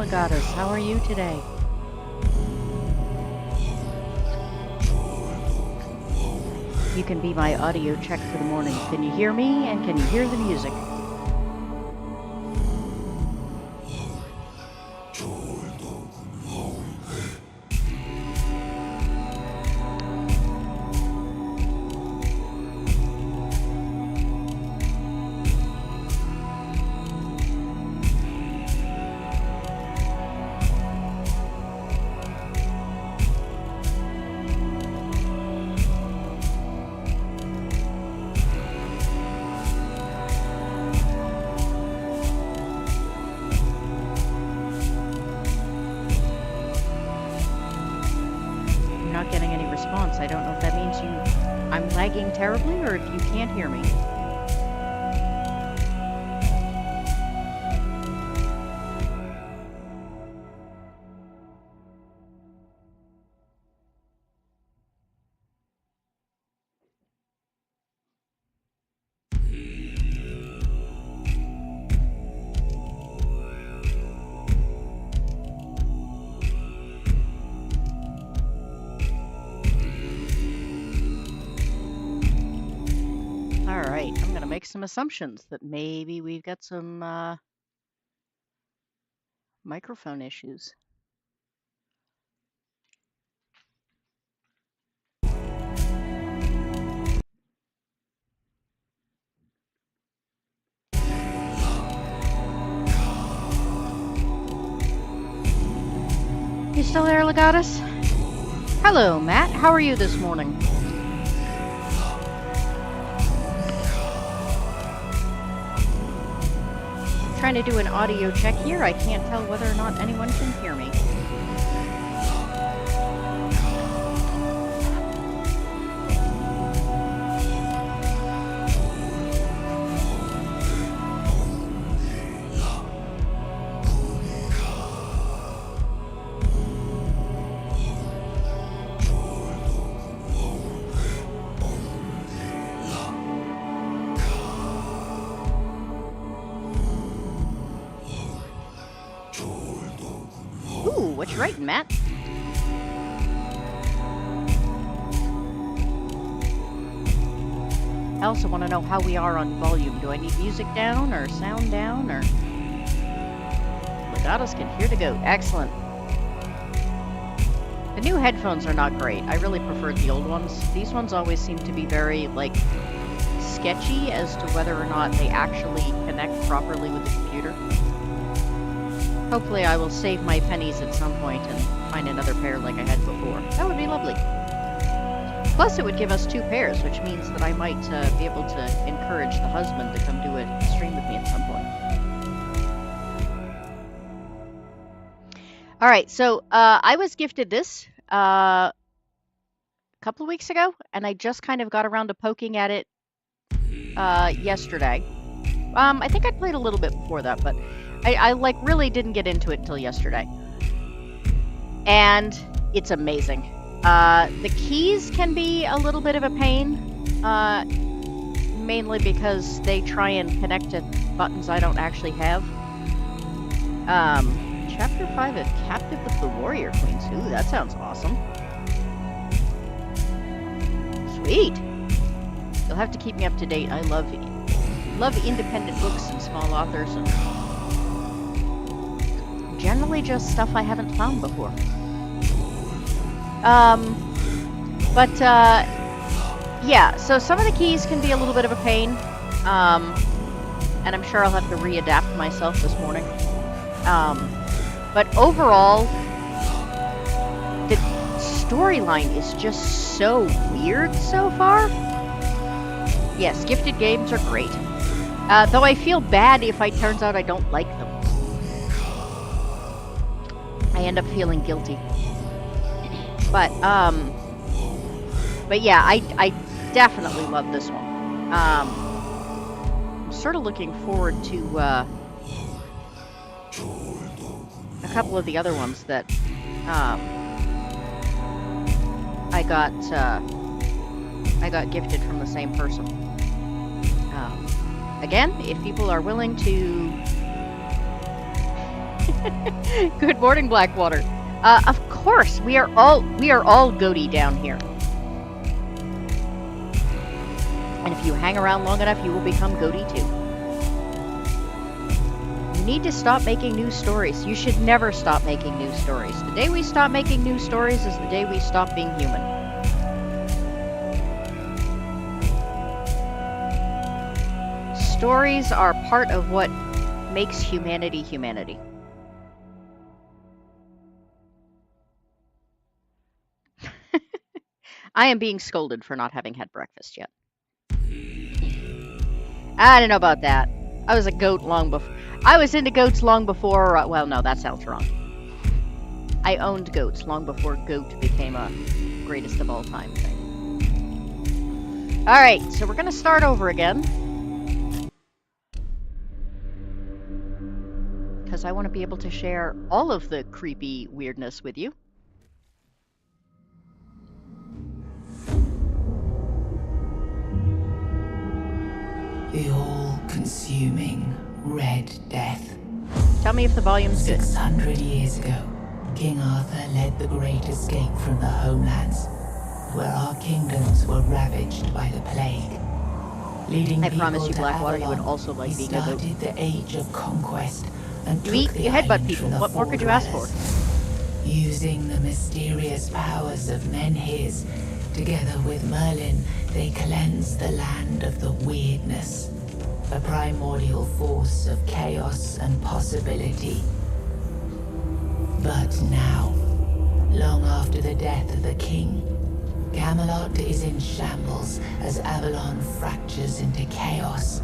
Legatus. How are you today? You can be my audio check for the morning. Can you hear me, and can you hear the music? I don't know if that means I'm lagging terribly or if you can't hear me. Make some assumptions that maybe we've got some microphone issues. You still there, Legatus? Hello, Matt. How are you this morning? Trying to do an audio check here. I can't tell whether or not anyone can hear me. What you writing, Matt? I also want to know how we are on volume. Do I need music down or sound down or... Legatus can hear to go. Excellent. The new headphones are not great. I really preferred the old ones. These ones always seem to be very, like, sketchy as to whether or not they actually connect properly with the computer. Hopefully I will save my pennies at some point and find another pair like I had before. That would be lovely. Plus it would give us 2 pairs, which means that I might be able to encourage the husband to come do a stream with me at some point. Alright, so I was gifted this a couple of weeks ago, and I just kind of got around to poking at it yesterday. I think I played a little bit before that, but I like really didn't get into it until yesterday. And it's amazing. The keys can be a little bit of a pain, mainly because they try and connect to buttons I don't actually have. Chapter 5 of Captive with the Warrior Queens. Ooh, that sounds awesome. Sweet. You'll have to keep me up to date. I love independent books and small authors, and generally just stuff I haven't found before. Yeah, so some of the keys can be a little bit of a pain, and I'm sure I'll have to readapt myself this morning. But overall, the storyline is just so weird so far. Yes, gifted games are great. Though I feel bad if it turns out I don't like them. I end up feeling guilty. But yeah, I definitely love this one. I'm sort of looking forward to a couple of the other ones that I got gifted from the same person. Again, if people are willing to Good morning, Blackwater. Of course, we are all goaty down here. And if you hang around long enough, you will become goaty too. You need to stop making new stories. You should never stop making new stories. The day we stop making new stories is the day we stop being human. Stories are part of what makes humanity humanity. I am being scolded for not having had breakfast yet. I don't know about that. I was a goat long before. I was into goats long before. Well, no, that sounds wrong. I owned goats long before goat became a greatest of all time thing. All right, so we're gonna start over again because I want to be able to share all of the creepy weirdness with you. The all-consuming Red Death. Tell me if the volume's good. 600 years ago, King Arthur led the great escape from the homelands, where our kingdoms were ravaged by the plague. Leading I promise you, people to Blackwater, you would Avalon, also like he being a goat. started the age of conquest and You took eat, the you headbutt island people. from the What more could you ask for? foredwellers. Using the mysterious powers of Menhirs, together with Merlin, they cleansed the land of the weirdness, a primordial force of chaos and possibility. But now, long after the death of the king, Camelot is in shambles as Avalon fractures into chaos.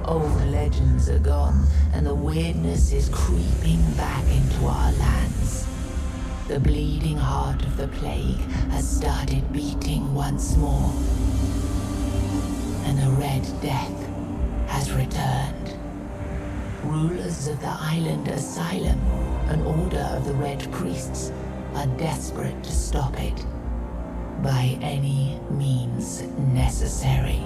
Old legends are gone, and the weirdness is creeping back into our lands. The bleeding heart of the plague has started beating once more, and the Red Death has returned. Rulers of the island asylum, an order of the Red Priests, are desperate to stop it by any means necessary.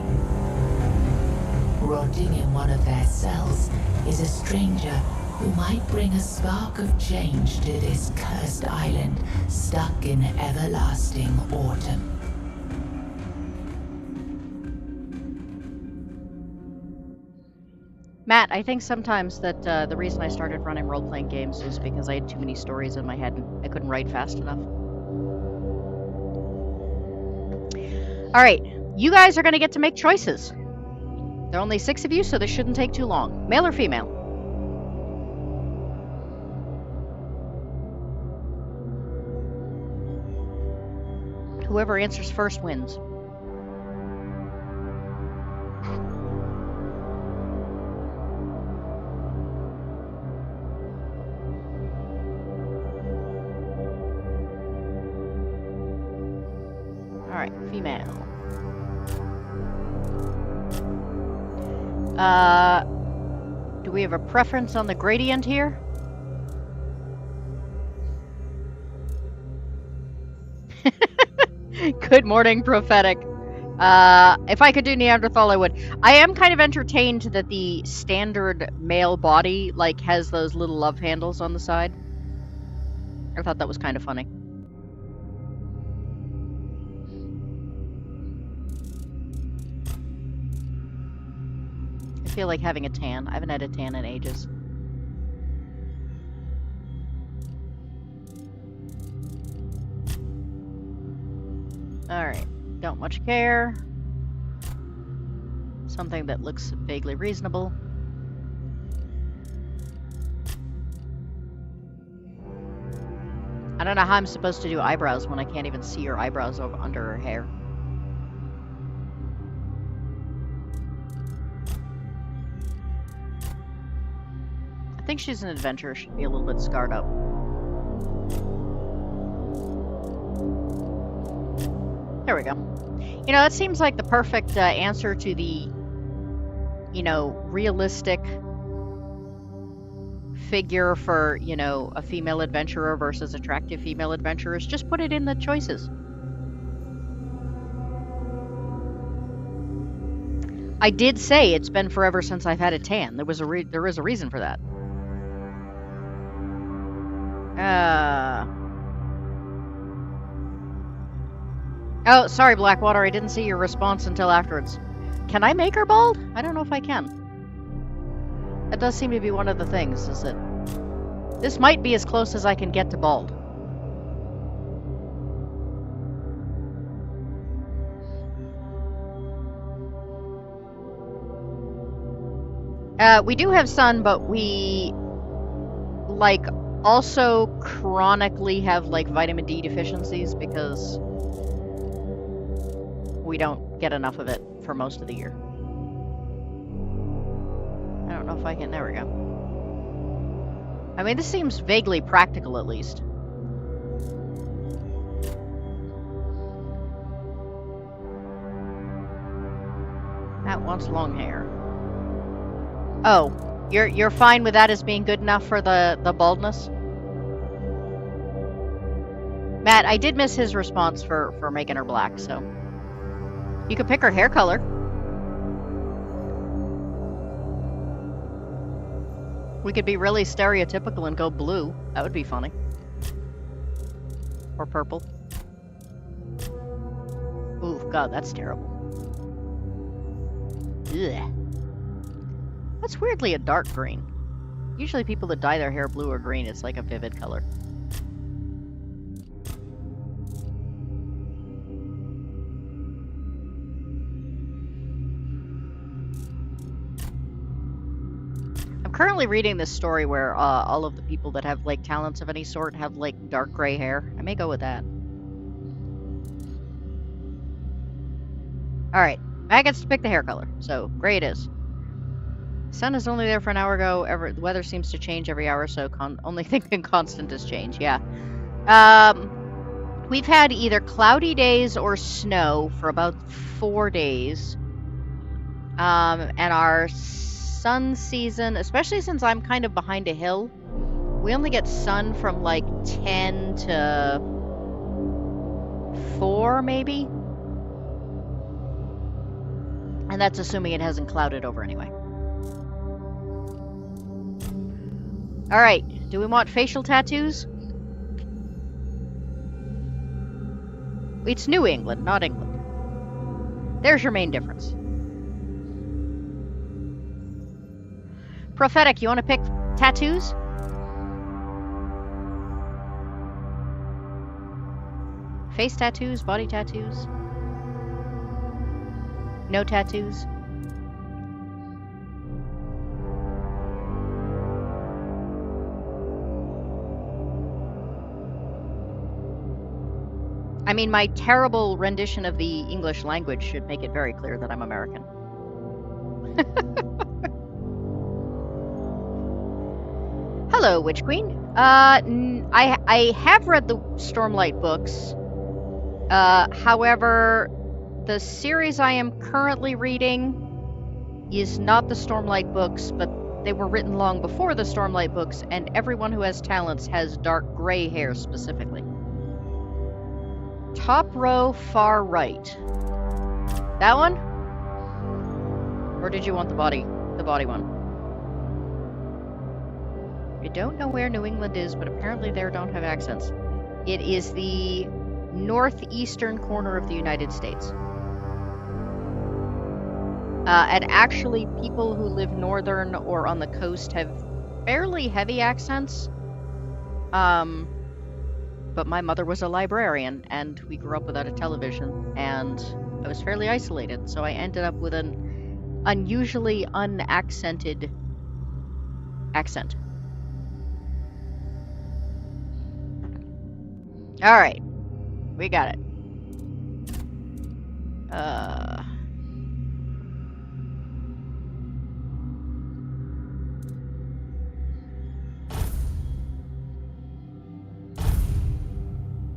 Rotting in one of their cells is a stranger who might bring a spark of change to this cursed island stuck in everlasting autumn. Matt, I think sometimes that the reason I started running role-playing games is because I had too many stories in my head and I couldn't write fast enough. Alright, you guys are going to get to make choices. There are only 6 of you, so this shouldn't take too long. Male or female? Whoever answers first wins. Alright, female. Do we have a preference on the gradient here? Good morning, prophetic. If I could do Neanderthal, I would. I am kind of entertained that the standard male body, like, has those little love handles on the side. I thought that was kind of funny. I feel like having a tan. I haven't had a tan in ages. Alright, don't much care. Something that looks vaguely reasonable. I don't know how I'm supposed to do eyebrows when I can't even see her eyebrows over under her hair. I think she's an adventurer. She'd be a little bit scarred up. There we go. You know, that seems like the perfect answer to the, you know, realistic figure for, you know, a female adventurer versus attractive female adventurers. Just put it in the choices. I did say it's been forever since I've had a tan. There is a reason for that. Oh, sorry, Blackwater. I didn't see your response until afterwards. Can I make her bald? I don't know if I can. That does seem to be one of the things, is that this might be as close as I can get to bald. We do have sun, but we, like, also chronically have, like, vitamin D deficiencies because we don't get enough of it for most of the year. I don't know if I can... There we go. I mean, this seems vaguely practical, at least. That wants long hair. Oh, you're fine with that as being good enough for the baldness? Matt, I did miss his response for making her black, so... You could pick her hair color. We could be really stereotypical and go blue. That would be funny. Or purple. Ooh, God, that's terrible. Ugh. That's weirdly a dark green. Usually people that dye their hair blue or green, it's like a vivid color. I'm currently reading this story where all of the people that have, like, talents of any sort have, like, dark gray hair. I may go with that. Alright, Matt gets to pick the hair color, so gray it is. Sun is only there for an hour ago. The weather seems to change every hour, so only thing constant is change. Yeah. We've had either cloudy days or snow for about 4 days. And our sun season, especially since I'm kind of behind a hill, we only get sun from like 10 to 4, maybe. And that's assuming it hasn't clouded over anyway. Alright, do we want facial tattoos? It's New England, not England. There's your main difference. Prophetic, you want to pick tattoos? Face tattoos, body tattoos? No tattoos? I mean, my terrible rendition of the English language should make it very clear that I'm American. Hello, Witch Queen. I have read the Stormlight books. However, the series I am currently reading is not the Stormlight books, but they were written long before the Stormlight books, and everyone who has talents has dark gray hair specifically. Top row, far right. That one? Or did you want the body one? I don't know where New England is, but apparently they don't have accents. It is the northeastern corner of the United States. And actually, people who live northern or on the coast have fairly heavy accents. But my mother was a librarian, and we grew up without a television, and I was fairly isolated, so I ended up with an unusually unaccented accent. Alright. We got it.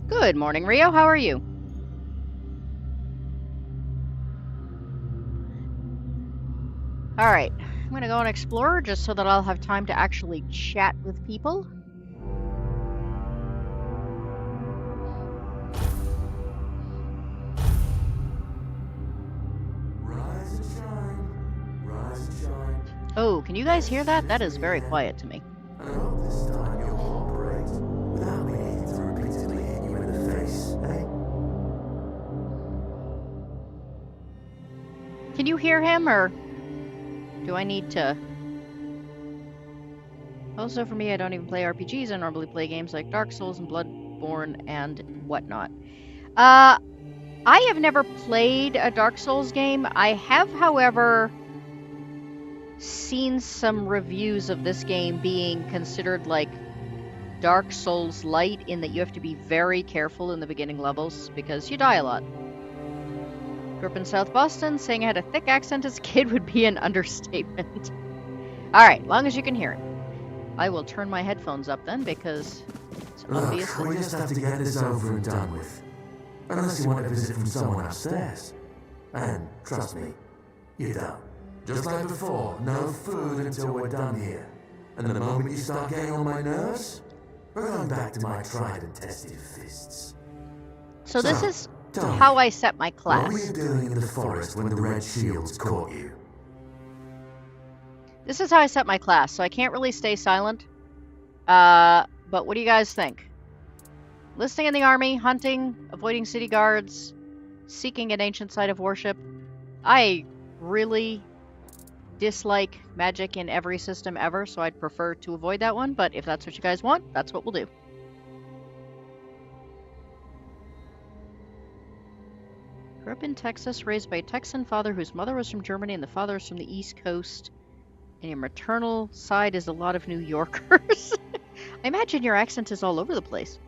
Good morning, Rio. How are you? Alright. I'm gonna go and explore just so that I'll have time to actually chat with people. Oh, can you guys hear that? That is very quiet to me. I hope this time you'll cooperate. Can you hear him, or do I need to? Also, for me, I don't even play RPGs. I normally play games like Dark Souls and Bloodborne and whatnot. I have never played a Dark Souls game. I have, however, seen some reviews of this game being considered like Dark Souls light, in that you have to be very careful in the beginning levels because you die a lot. Grew up in South Boston, saying I had a thick accent as a kid would be an understatement. Alright, long as you can hear it. I will turn my headphones up then, because it's obvious. Look, we just have to get this over and done with. Unless you want a visit from someone upstairs. And, trust me, you don't. Just like before, no food until we're done here. And the moment you start getting on my nerves, we're going back to my tried and tested fists. So this is how I set my class. What were you doing in the forest when the red shields caught you? This is how I set my class, so I can't really stay silent. But what do you guys think? Listing in the army, hunting, avoiding city guards, seeking an ancient site of worship. I really dislike magic in every system ever, so I'd prefer to avoid that one, but if that's what you guys want, that's what we'll do. Grew up in Texas, raised by a Texan father whose mother was from Germany and the father is from the East Coast. And your maternal side is a lot of New Yorkers. I imagine your accent is all over the place.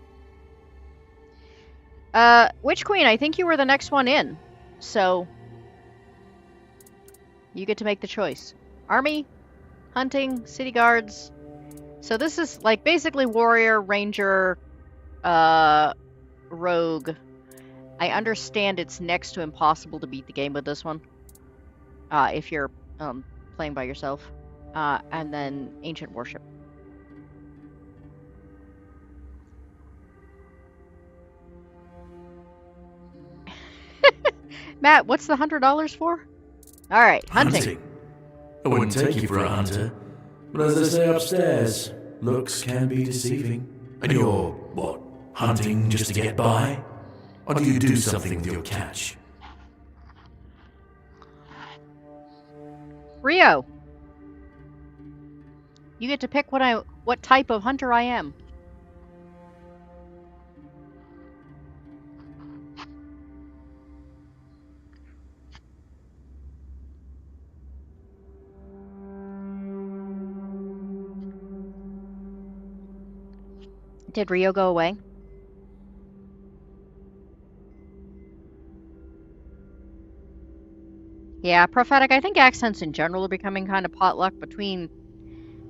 Witch Queen, I think you were the next one in. So, you get to make the choice. Army, hunting, city guards. So this is like basically warrior, ranger, rogue. I understand it's next to impossible to beat the game with this one. If you're playing by yourself. And then ancient worship. Matt, what's the $100 for? Alright, hunting. I wouldn't take you for a hunter, but as they say upstairs, looks can be deceiving. And you're, what, hunting just to get by? Or do you do something with your catch? Rio, you get to pick what type of hunter I am. Did Rio go away? Yeah, prophetic. I think accents in general are becoming kind of potluck between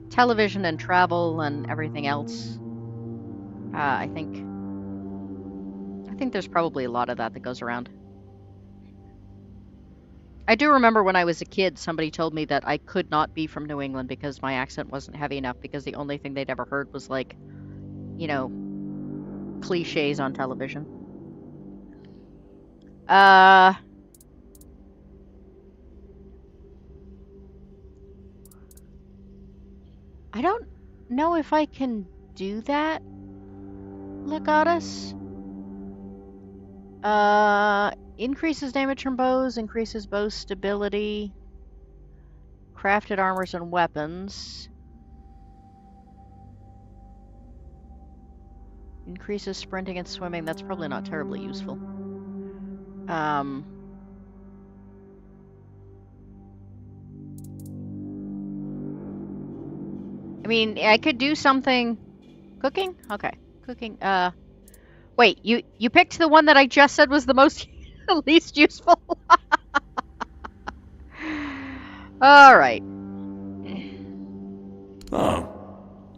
television and travel and everything else. I think there's probably a lot of that goes around. I do remember when I was a kid, somebody told me that I could not be from New England because my accent wasn't heavy enough, because the only thing they'd ever heard was like, you know, cliches on television. I don't know if I can do that, Legatus. Increases damage from bows, increases bow stability, crafted armors and weapons. Increases sprinting and swimming. That's probably not terribly useful. I mean, I could do something. Cooking? Okay. Cooking. Wait, you picked the one that I just said was the most least useful? Alright. Oh,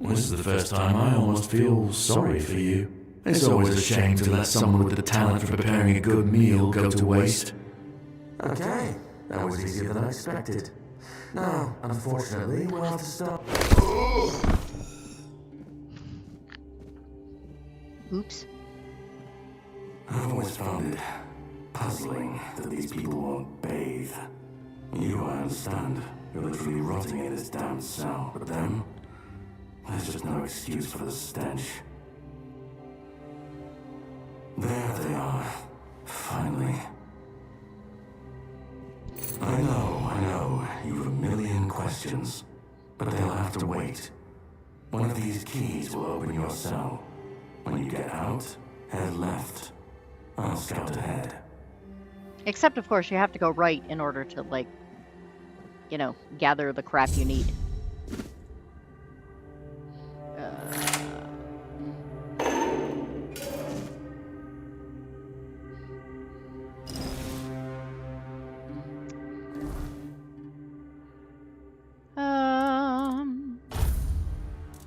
this is the first time I almost feel sorry for you. It's always a shame to let someone with the talent for preparing a good meal go to waste. Okay, that was easier than I expected. Now, unfortunately, we'll have to stop. Oops. I've always found it puzzling that these people won't bathe. You, I understand, you're literally rotting in this damn cell, but them, there's just no excuse for the stench. There they are, finally. I know questions, but they'll have to wait. One of these keys will open your cell. When you get out, head left. I'll scout ahead. Except, of course, you have to go right in order to, like, you know, gather the crap you need.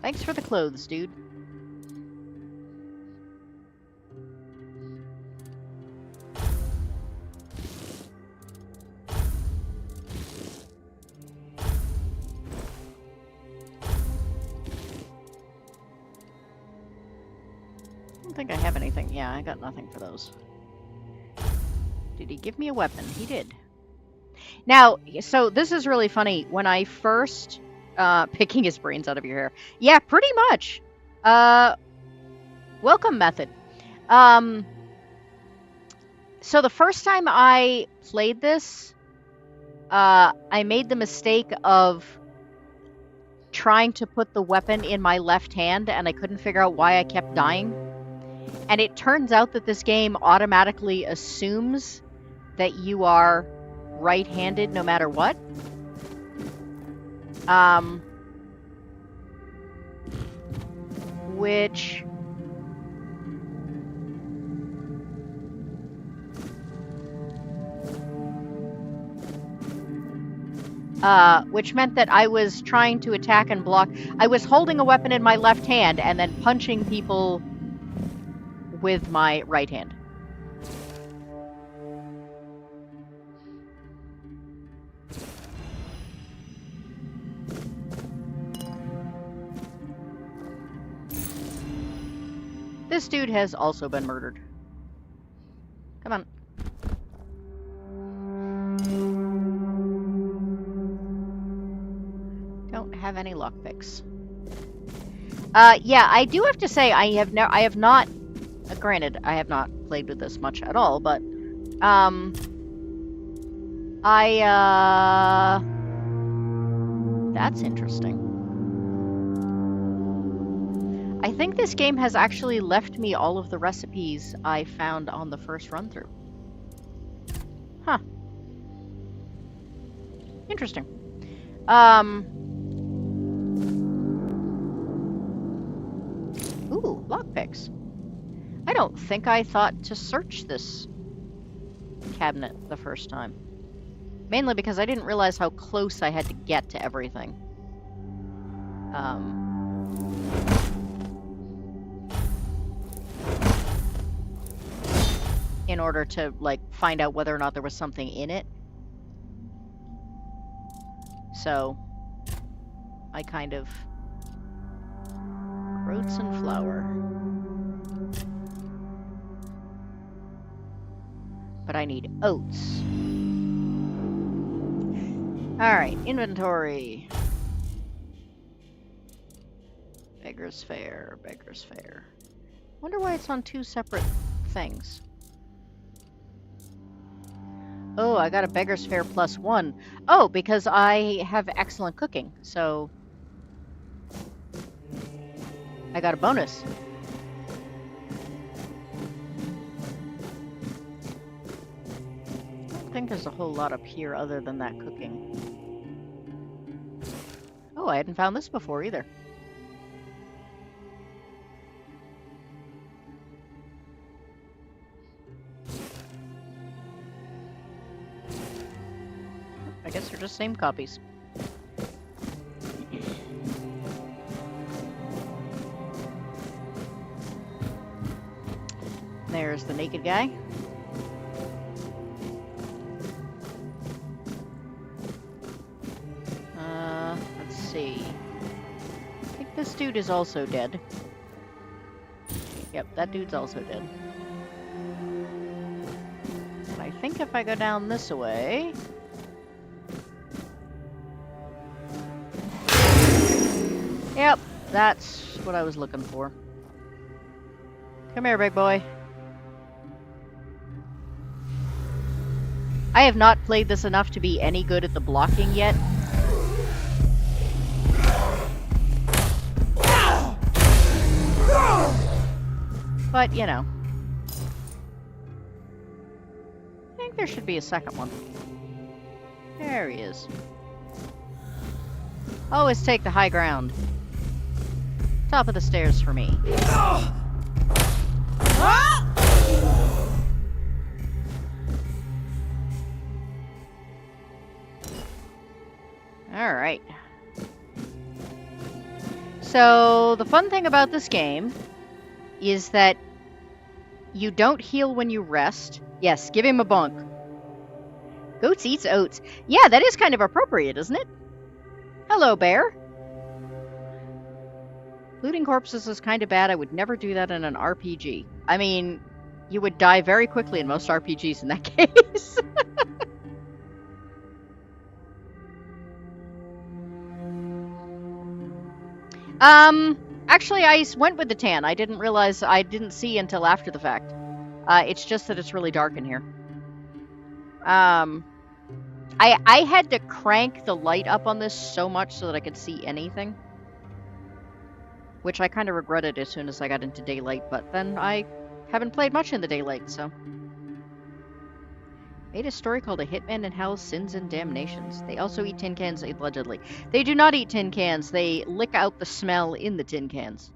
Thanks for the clothes, dude. I don't think I have anything. Yeah, I got nothing for those. Did he give me a weapon? He did. Now, so this is really funny. When I first... picking his brains out of your hair. Yeah, pretty much. Welcome method. So the first time I played this, I made the mistake of trying to put the weapon in my left hand, and I couldn't figure out why I kept dying. And it turns out that this game automatically assumes that you are right-handed no matter what. Which meant that I was trying to attack and block. I was holding a weapon in my left hand and then punching people with my right hand. This dude has also been murdered. Come on. Don't have any lockpicks. Yeah, I do have to say I have not. Granted, I have not played with this much at all, but that's interesting. I think this game has actually left me all of the recipes I found on the first run-through. Huh. Interesting. Ooh, lockpicks. I don't think I thought to search this cabinet the first time. Mainly because I didn't realize how close I had to get to everything. In order to, like, find out whether or not there was something in it. So, I kind of... Groats and flour. But I need oats. Alright, inventory. Beggar's Fare, Beggar's Fare. Wonder why it's on two separate things. Oh, I got a Beggar's Fare +1. Oh, because I have excellent cooking, so... I got a bonus. I don't think there's a whole lot up here other than that cooking. Oh, I hadn't found this before either. I guess they're just same copies. There's the naked guy. Let's see. I think this dude is also dead. Yep, that dude's also dead. And I think if I go down this way... Yep, that's what I was looking for. Come here, big boy. I have not played this enough to be any good at the blocking yet. But, you know. I think there should be a second one. There he is. Always take the high ground. Top of the stairs for me. Alright. So, the fun thing about this game is that you don't heal when you rest. Yes, give him a bunk. Goats eats oats. Yeah, that is kind of appropriate, isn't it? Hello, bear. Looting corpses is kind of bad. I would never do that in an RPG. I mean, you would die very quickly in most RPGs in that case. Actually, I went with the tan. I didn't see until after the fact. It's just that it's really dark in here. I had to crank the light up on this so much so that I could see anything. Which I kind of regretted as soon as I got into daylight, but then I haven't played much in the daylight, so. Made a story called A Hitman in Hell, Sins and Damnations. They also eat tin cans, allegedly. They do not eat tin cans. They lick out the smell in the tin cans.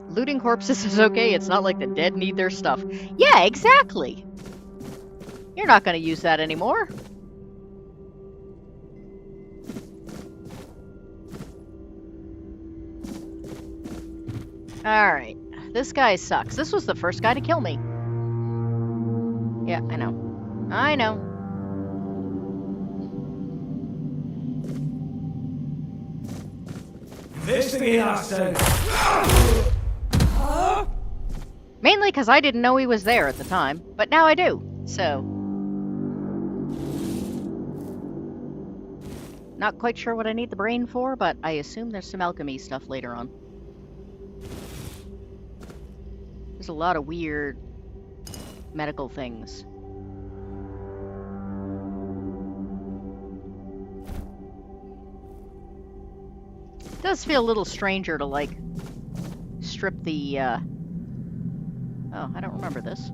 Looting corpses is okay. It's not like the dead need their stuff. Yeah, exactly. You're not going to use that anymore. Alright. This guy sucks. This was the first guy to kill me. Yeah, I know. I know. Mainly because I didn't know he was there at the time, but now I do, so. Not quite sure what I need the brain for, but I assume there's some alchemy stuff later on. There's a lot of weird medical things. It does feel a little stranger to, like, strip the, Oh, I don't remember this.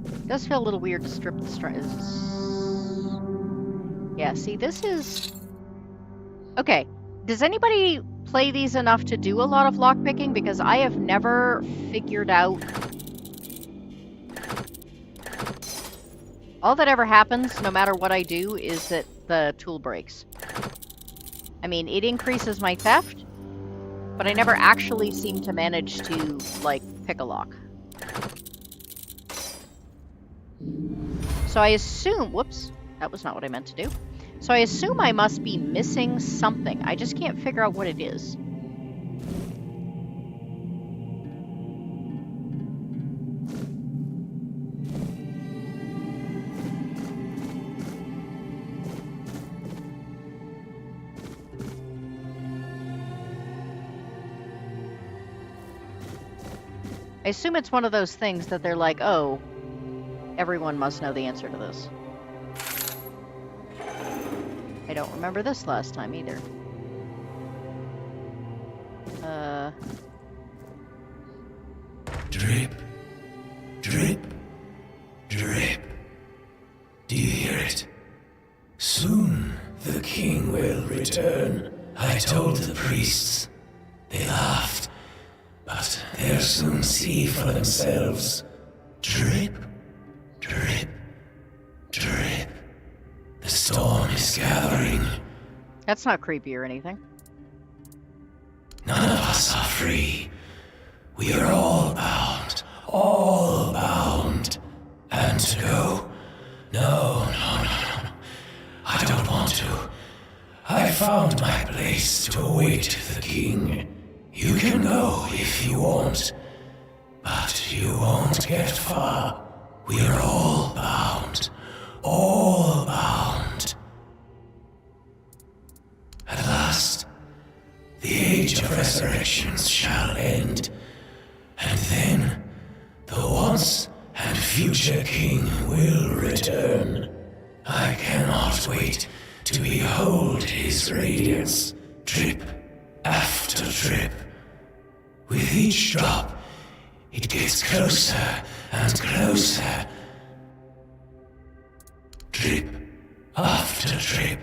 It does feel a little weird to strip the Yeah, see, this is... Okay, does anybody play these enough to do a lot of lockpicking? Because I have never figured out... All that ever happens, no matter what I do, is that the tool breaks. I mean, it increases my theft, but I never actually seem to manage to, like, pick a lock. So I assume... Whoops, that was not what I meant to do. So I assume I must be missing something. I just can't figure out what it is. I assume it's one of those things that they're like, oh, everyone must know the answer to this. I don't remember this last time either. Drip, drip, drip. Do you hear it? Soon the king will return. I told the priests. They laughed. But they'll soon see for themselves. Drip, drip, drip. The storm is gathering. That's not creepy or anything. None of us are free. We are all bound. And to go? No. I don't want to. I found my place to await the king. You can go if you want, but you won't get far. We are all bound. At last, the age of resurrections shall end, and then the once and future king will return. I cannot wait to behold his radiance drip after after trip. With each drop, it gets closer and closer. Trip after trip.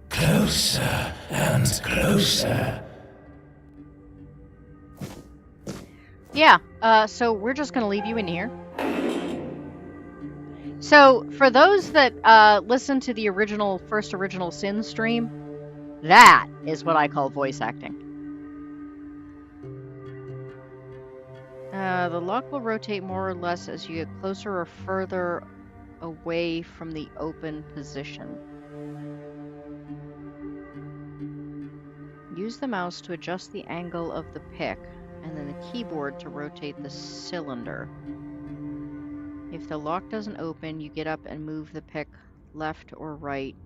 Closer and closer. Yeah, so we're just gonna leave you in here. So, for those that listen to the first original Sin stream, that is what I call voice acting. The lock will rotate more or less as you get closer or further away from the open position. Use the mouse to adjust the angle of the pick, and then the keyboard to rotate the cylinder. If the lock doesn't open, you get up and move the pick left or right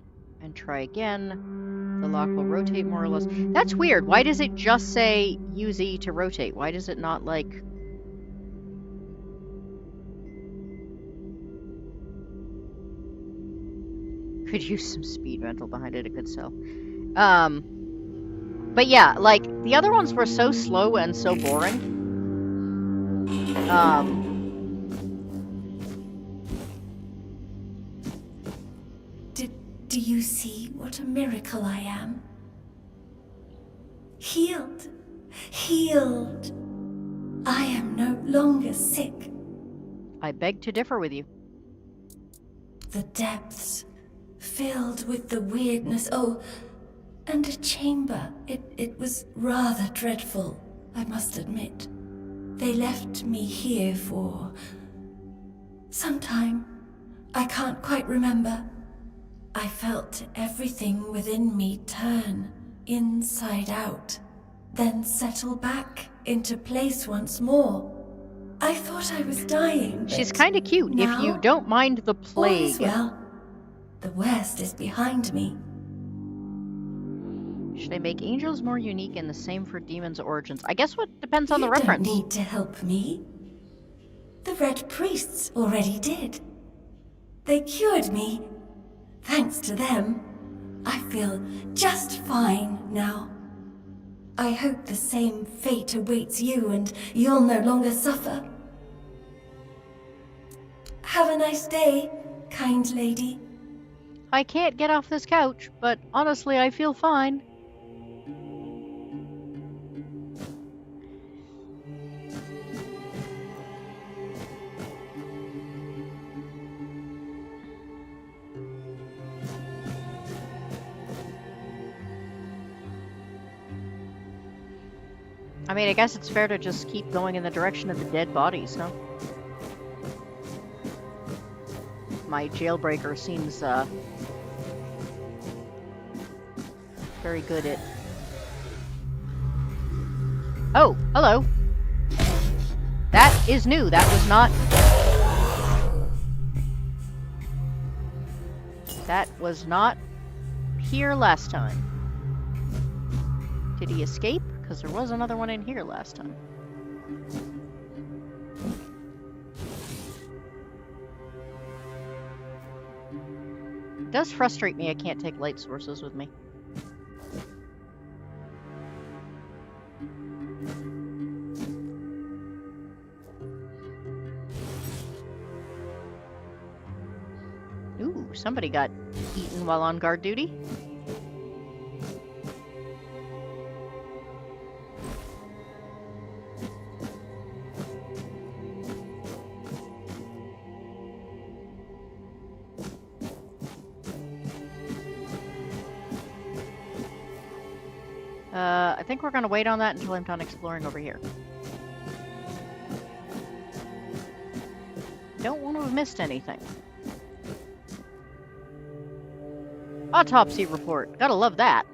and try again. The lock will rotate more or less. That's weird. Why does it just say use E to rotate? Why does it not, like... Could use some speed rental behind it could sell. But yeah, like, the other ones were so slow and so boring. Do you see what a miracle I am? Healed. Healed. I am no longer sick. I beg to differ with you. The depths, filled with the weirdness. Oh, and a chamber. It was rather dreadful, I must admit. They left me here for some time. I can't quite remember. I felt everything within me turn inside out, then settle back into place once more. I thought I was dying. She's kind of cute, if you don't mind the plague. All is well. The worst is behind me. Should I make angels more unique and the same for demons' origins? I guess what depends on the reference. You don't need to help me. The Red Priests already did. They cured me. Thanks to them, I feel just fine now. I hope the same fate awaits you and you'll no longer suffer. Have a nice day, kind lady. I can't get off this couch, but honestly, I feel fine. I mean, I guess it's fair to just keep going in the direction of the dead bodies, no? My jailbreaker seems, very good at... Oh, hello. That is new. That was not... That was not here last time. Did he escape? Because there was another one in here last time. It does frustrate me I can't take light sources with me. Ooh, somebody got eaten while on guard duty. I think we're gonna wait on that until I'm done exploring over here. Don't want to have missed anything. Autopsy report. Gotta love that.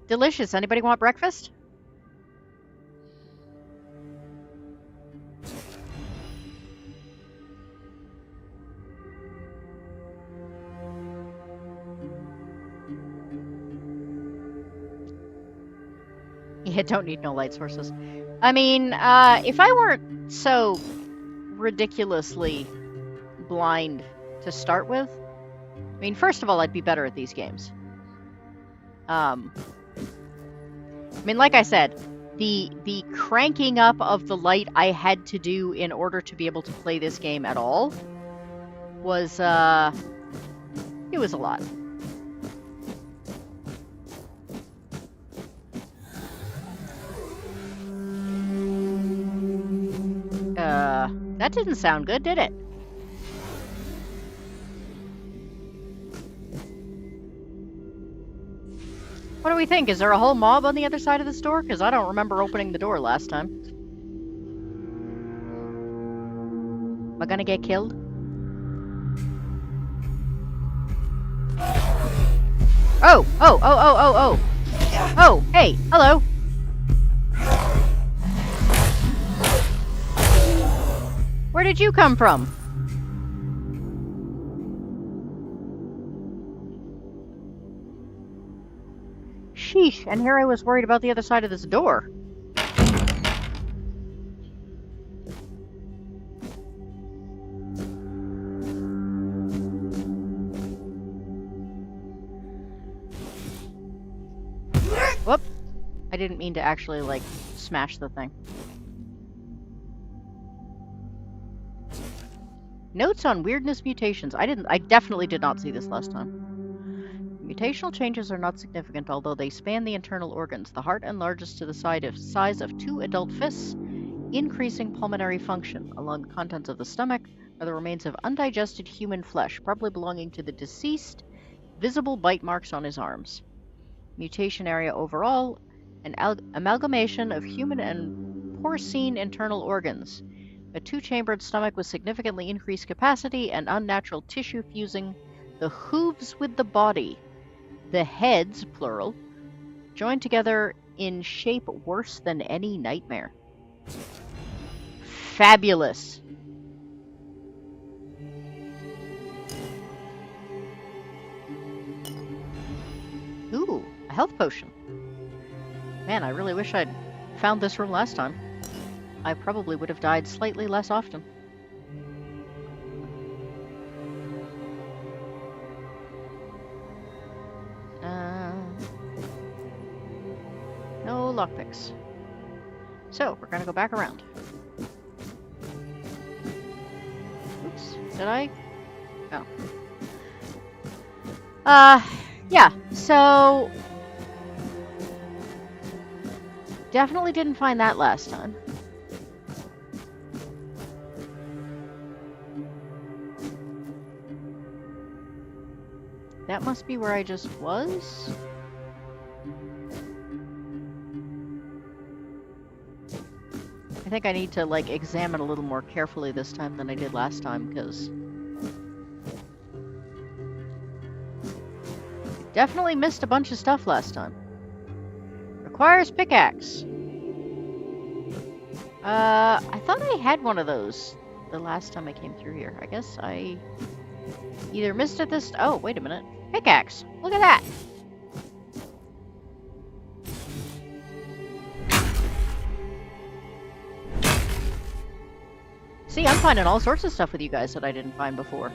Delicious. Anybody want breakfast? Yeah, don't need no light sources. I mean, if I weren't so ridiculously blind to start with. I mean, first of all, I'd be better at these games. I mean, like I said, the cranking up of the light I had to do in order to be able to play this game at all was, it was a lot. That didn't sound good, did it? What do we think? Is there a whole mob on the other side of this door? Because I don't remember opening the door last time. Am I gonna get killed? Oh! Oh! Oh! Oh! Oh! Oh! Oh! Hey! Hello! Where did you come from? Sheesh, and here I was worried about the other side of this door. Whoop! I didn't mean to actually, like, smash the thing. Notes on weirdness mutations. I definitely did not see this last time. Mutational changes are not significant, although they span the internal organs. The heart enlarges to the size of 2 adult fists, increasing pulmonary function. Along the contents of the stomach are the remains of undigested human flesh, probably belonging to the deceased, visible bite marks on his arms. Mutation area overall, an amalgamation of human and porcine internal organs. A 2-chambered stomach with significantly increased capacity and unnatural tissue fusing the hooves with the body. The heads, plural, joined together in shape worse than any nightmare. Fabulous. Ooh, a health potion. Man, I really wish I'd found this room last time. I probably would have died slightly less often. No lockpicks. So, we're gonna go back around. Oops, did I? Oh. Yeah, so... Definitely didn't find that last time. That must be where I just was? I think I need to, like, examine a little more carefully this time than I did last time, because... Definitely missed a bunch of stuff last time. Requires pickaxe. I thought I had one of those the last time I came through here. I guess I either missed it this... Oh, wait a minute. Pickaxe. Look at that. See, I'm finding all sorts of stuff with you guys that I didn't find before.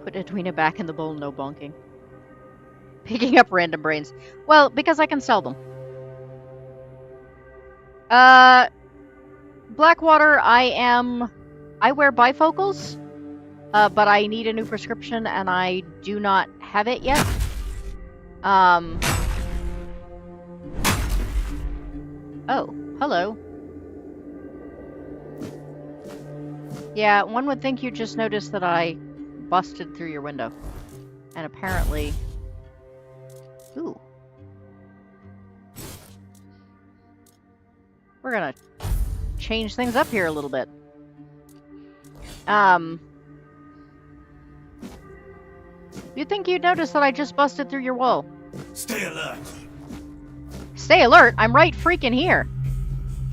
Put Edwina back in the bowl, no bonking. Picking up random brains. Well, because I can sell them. Blackwater, I wear bifocals, but I need a new prescription and I do not have it yet. Oh, hello. Yeah, one would think you just noticed that I busted through your window. And apparently... Ooh. We're gonna change things up here a little bit. You'd think you'd notice that I just busted through your wall. Stay alert. Stay alert? I'm right freaking here.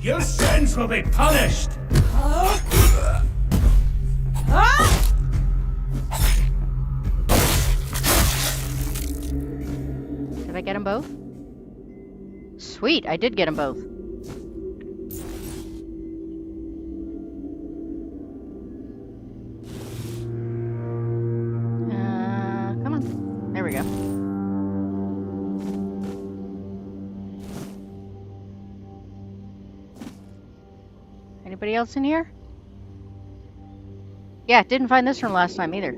Your sins will be punished. Did I get them both? Sweet, I did get them both. Come on. There we go. Anybody else in here? Yeah, didn't find this from last time either.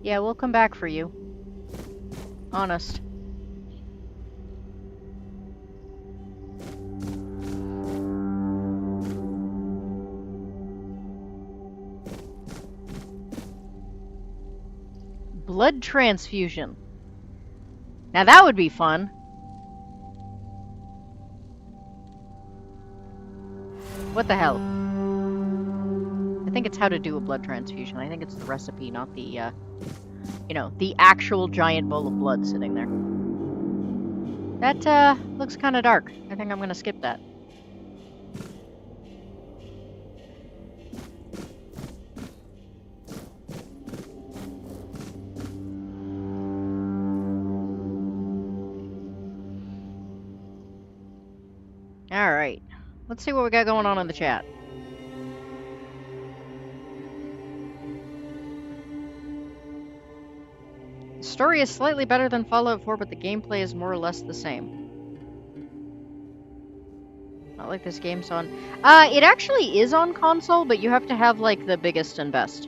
Yeah, we'll come back for you. Honest. Blood transfusion. Now that would be fun. What the hell? I think it's how to do a blood transfusion. I think it's the recipe, not the, you know, the actual giant bowl of blood sitting there. That, looks kind of dark. I think I'm gonna skip that. Alright. Let's see what we got going on in the chat. The story is slightly better than Fallout 4, but the gameplay is more or less the same. Not like this game's on... it actually is on console, but you have to have, like, the biggest and best.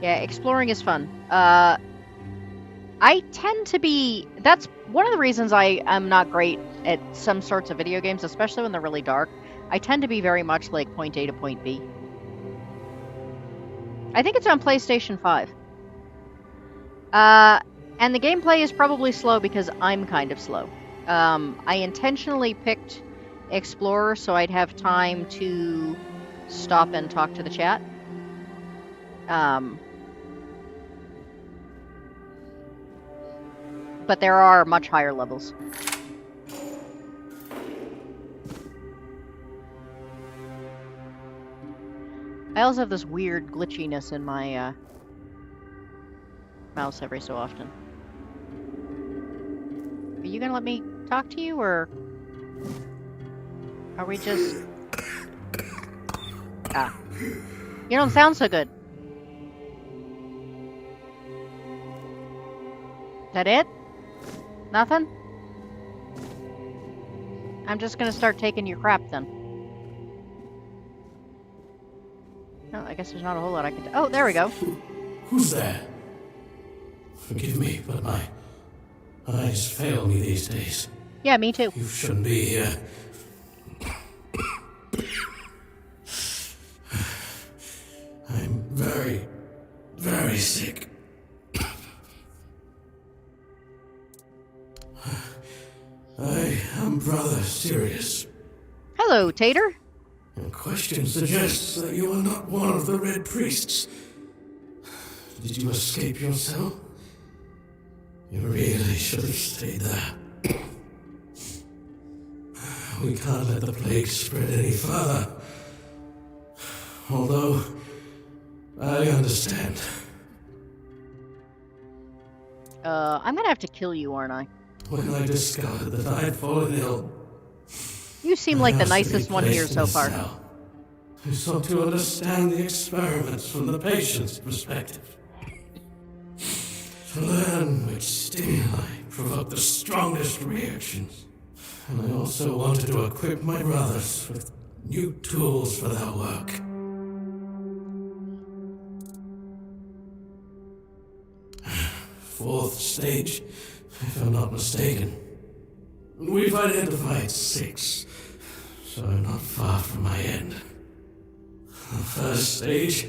Yeah, exploring is fun. I tend to be... That's one of the reasons I am not great at some sorts of video games, especially when they're really dark. I tend to be very much like point A to point B. I think it's on PlayStation 5. And the gameplay is probably slow because I'm kind of slow. I intentionally picked Explorer so I'd have time to stop and talk to the chat. But there are much higher levels. I also have this weird glitchiness in my mouse every so often. Are you gonna let me talk to you, or are we just... Ah. You don't sound so good. That it? Nothing? I'm just gonna start taking your crap then. No, I guess there's not a whole lot I can do. Oh, there we go. Who's there? Forgive me, but my eyes fail me these days. Yeah, me too. You shouldn't be here. I'm very, very sick. I am Brother Sirius. Hello, Tater. Your question suggests that you are not one of the Red Priests. Did you escape your cell? You really should have stayed there. We can't let the plague spread any further. Although, I understand. I'm gonna have to kill you, aren't I? When I discovered that I had fallen ill, You seem like the nicest one here so far. I sought to understand the experiments from the patient's perspective. To learn which stimuli provoke the strongest reactions. And I also wanted to equip my brothers with new tools for their work. Fourth stage, if I'm not mistaken. We've identified 6, so I'm not far from my end. The first stage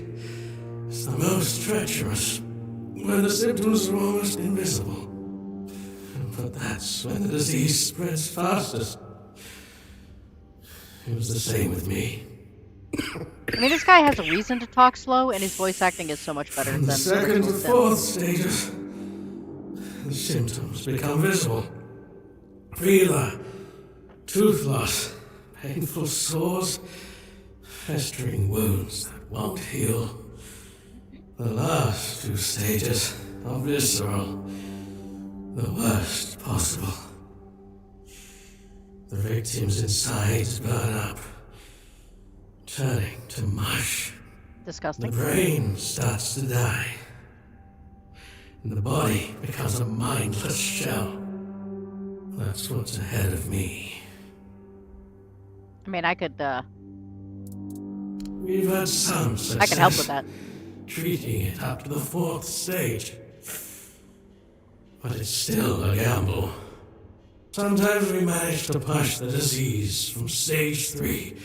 is the most treacherous, where the symptoms are almost invisible. But that's when the disease spreads fastest. It was the same with me. I mean, this guy has a reason to talk slow, and his voice acting is so much better From than the second to Sim. fourth stages, the symptoms become visible. Fever, tooth loss, painful sores, festering wounds that won't heal. The last 2 stages are visceral, the worst possible. The victim's insides burn up, turning to mush. Disgusting. The brain starts to die, and the body becomes a mindless shell. That's what's ahead of me. I mean, I could, We've had some success I can help with that. treating it up to the 4th stage. But it's still a gamble. Sometimes we manage to push the disease from stage 3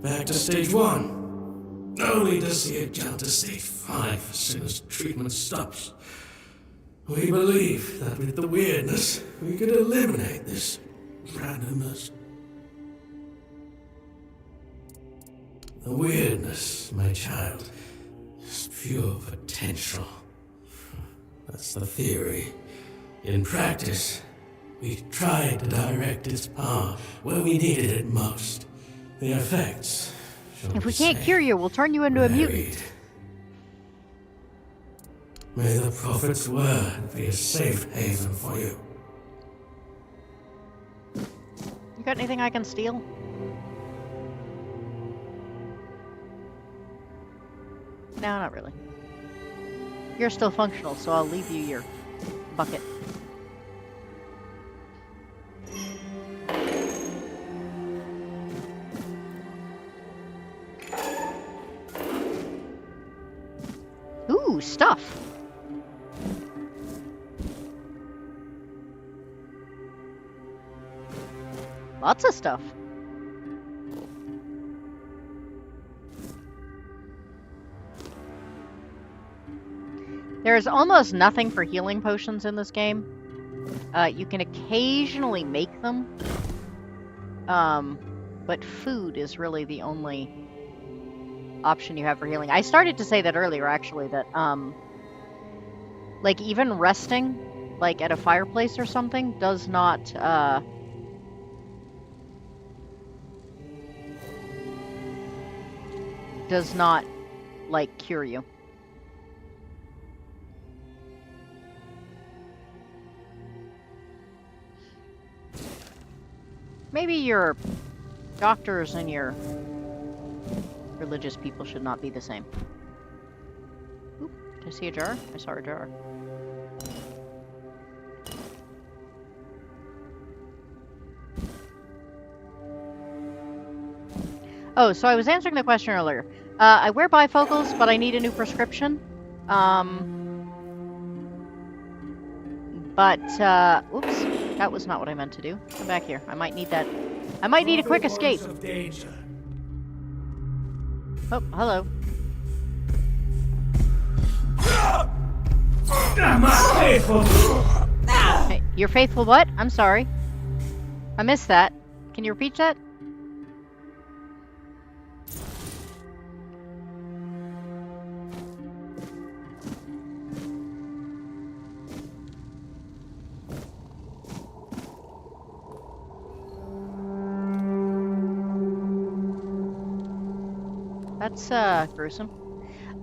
back to stage 1, only to see it jump to stage 5 as soon as treatment stops. We believe that with the weirdness, we could eliminate this randomness. The weirdness, my child, is pure potential. That's the theory. In practice, we tried to direct its power where we needed it most. The effects, shall If we can't cure you, we'll turn you into a mutant. varied. May the Prophet's word be a safe haven for you. You got anything I can steal? No, not really. You're still functional, so I'll leave you your bucket. Ooh, stuff. Lots of stuff. There's almost nothing for healing potions in this game. You can occasionally make them. But food is really the only option you have for healing. I started to say that earlier, actually, that, like, even resting, like, at a fireplace or something, does not, like, cure you. Maybe your doctors and your religious people should not be the same. Oop, did I see a jar? I saw a jar. Oh, so I was answering the question earlier. I wear bifocals, but I need a new prescription. Oops, that was not what I meant to do. Come back here. I might need that. I might need a quick escape. Oh, hello. Hey, you're faithful what? I'm sorry. I missed that. Can you repeat that? That's gruesome.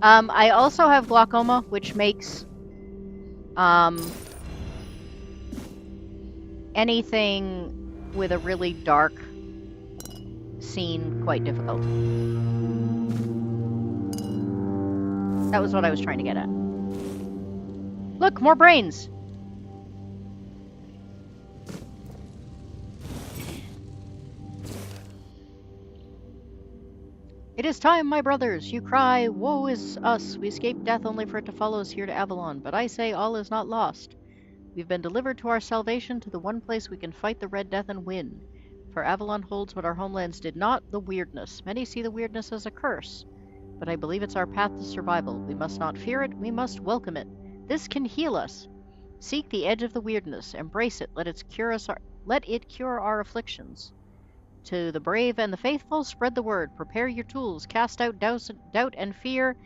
I also have glaucoma, which makes anything with a really dark scene quite difficult. That was what I was trying to get at. Look, more brains! It is time, my brothers, you cry, woe is us, we escaped death only for it to follow us here to Avalon, but I say all is not lost. We've been delivered to our salvation, to the one place we can fight the Red Death and win. For Avalon holds what our homelands did not, the weirdness. Many see the weirdness as a curse, but I believe it's our path to survival. We must not fear it, we must welcome it. This can heal us. Seek the edge of the weirdness, embrace it, let it cure our afflictions. To the brave and the faithful, spread the word, prepare your tools, cast out doubt and fear,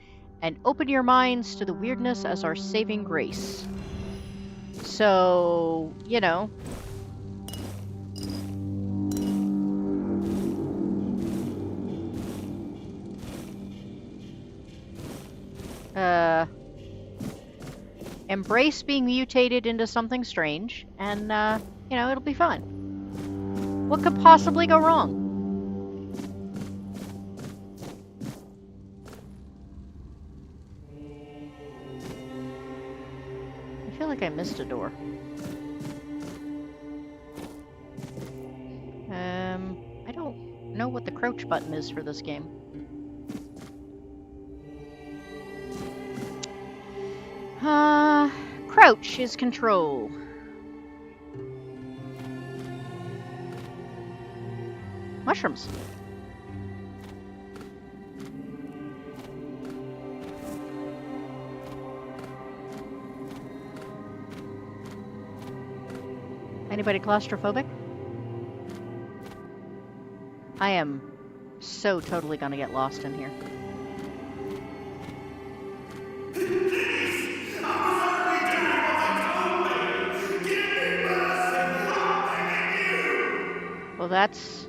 and open your minds to the weirdness as our saving grace. So, you know. embrace being mutated into something strange, and, it'll be fun. What could possibly go wrong? I feel like I missed a door. I don't know what the crouch button is for this game. Crouch is control. Mushrooms. Anybody claustrophobic? I am so totally gonna get lost in here. Well, that's...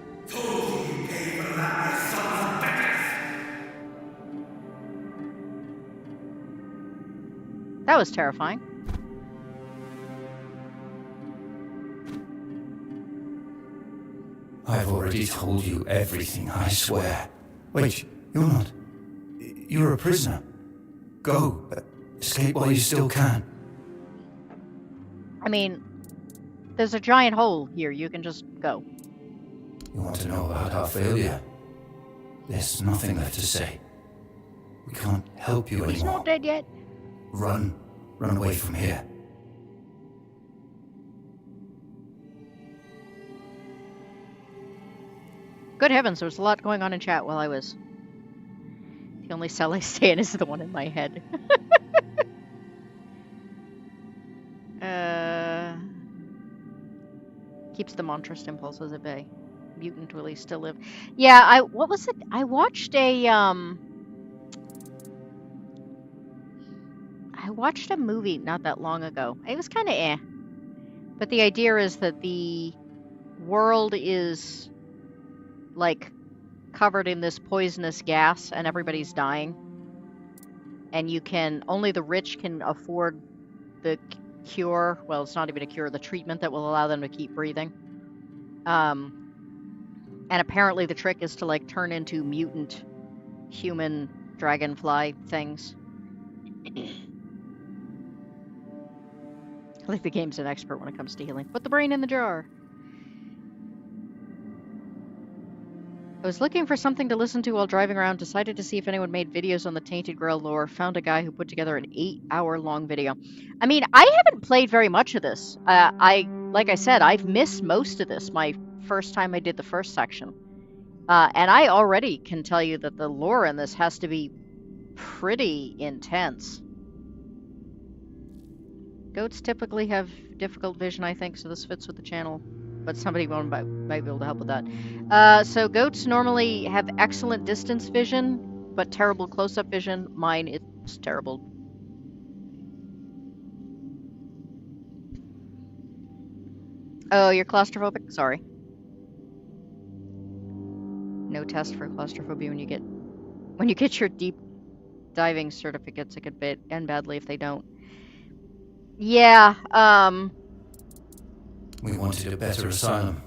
That was terrifying. I've already told you everything, I swear. Wait, you're not. You're a prisoner. Go. Escape while you still can. I mean, there's a giant hole here. You can just go. You want to know about our failure? There's nothing left to say. We can't help you He's anymore. not dead yet. Run. Run away from here. Good heavens, there was a lot going on in chat while I was... The only cell I stay in is the one in my head. Keeps the monstrous impulses at bay. Mutant will he still live? Yeah, what was it? I watched a movie not that long ago. It was kind of eh. But the idea is that the world is like covered in this poisonous gas and everybody's dying. And only the rich can afford the cure. Well, it's not even a cure, the treatment that will allow them to keep breathing. And apparently the trick is to like turn into mutant human dragonfly things. I think the game's an expert when it comes to healing. Put the brain in the jar. I was looking for something to listen to while driving around, decided to see if anyone made videos on the Tainted Grail lore, found a guy who put together an 8-hour-long video. I mean, I haven't played very much of this. Like I said, I've missed most of this, my first time I did the first section. And I already can tell you that the lore in this has to be pretty intense. Goats typically have difficult vision, I think, so this fits with the channel. But somebody might be able to help with that. So goats normally have excellent distance vision, but terrible close-up vision. Mine is terrible. Oh, you're claustrophobic? Sorry. No test for claustrophobia when you get your deep diving certificates. It could end badly if they don't. Yeah, We wanted a better asylum.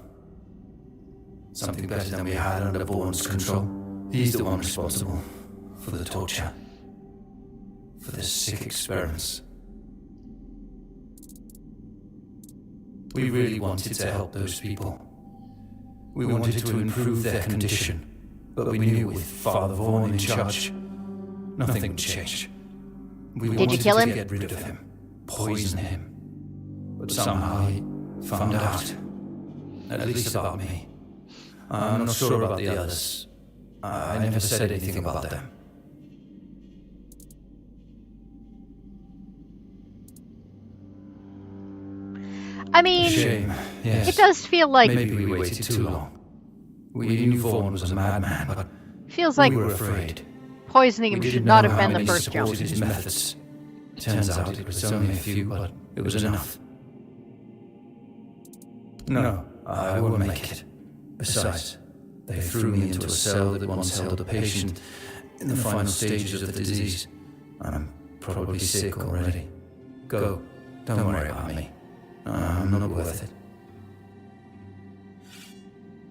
Something better than we had under Vaughn's control. He's the one responsible for the torture. For the sick experiments. We really wanted to help those people. We wanted to improve their condition. But we knew with Father Vaughan in charge, nothing would change. We Did you kill him? To get rid of him. Poison him. But somehow he found out. At least about me. I'm not sure about the others. I never said anything about them. I mean, Shame, yes. It does feel like... Maybe we waited too long. We knew Vaughan was a madman, but feels like we were afraid. poisoning him We should didn't not know have how been the many first jump. supported his methods. Turns out it was only a few, but it was enough. No, I won't make it. Besides, they threw me into a cell that once held a patient in the final stages of the disease. I'm probably sick already. Go. Don't worry about me. I'm not worth it.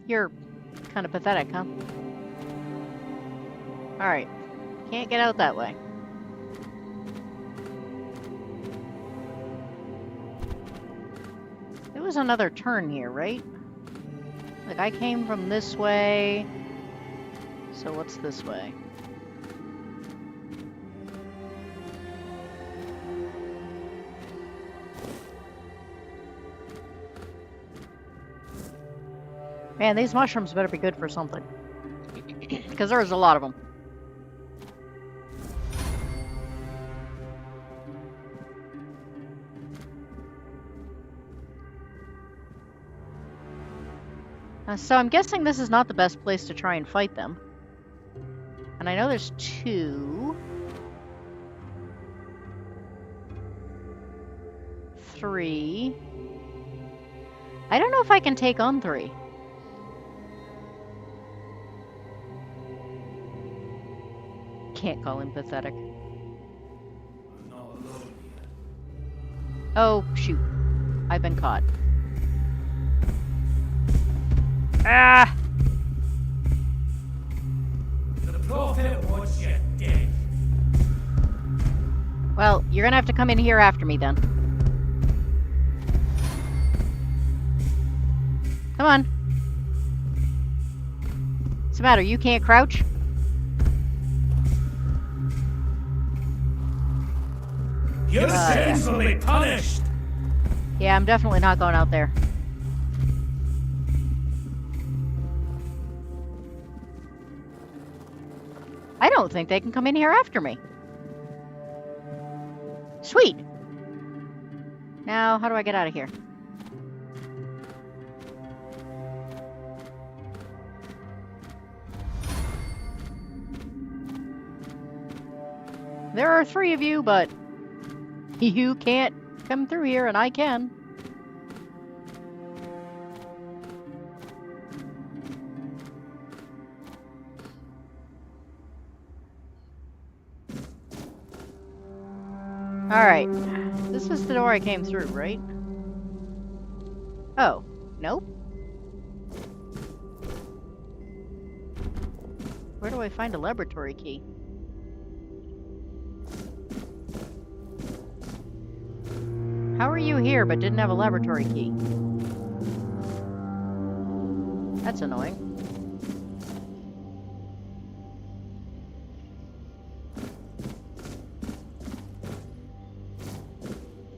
You're kind of pathetic, huh? Alright. Can't get out that way. There was another turn here, right? Like, I came from this way. So what's this way? Man, these mushrooms better be good for something. Because there's a lot of them. So I'm guessing this is not the best place to try and fight them. And I know there's 2. 3. I don't know if I can take on 3. Can't call him pathetic. Oh, shoot. I've been caught. Ah! The prophet wants you dead. Well, you're gonna have to come in here after me then. Come on. What's the matter? You can't crouch? Your sins will be punished. Yeah, I'm definitely not going out there. I don't think they can come in here after me. Sweet. Now, how do I get out of here? There are 3 of you, but you can't come through here, and I can. Alright. This is the door I came through, right? Oh. Nope. Where do I find a laboratory key? How are you here but didn't have a laboratory key? That's annoying.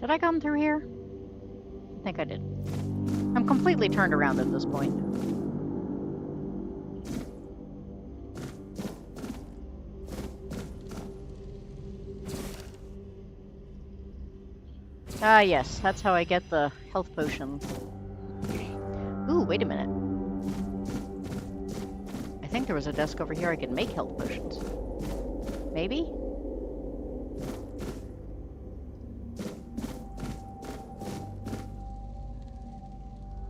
Did I come through here? I think I did. I'm completely turned around at this point. Ah, yes, that's how I get the health potion. Ooh, wait a minute. I think there was a desk over here I could make health potions. Maybe?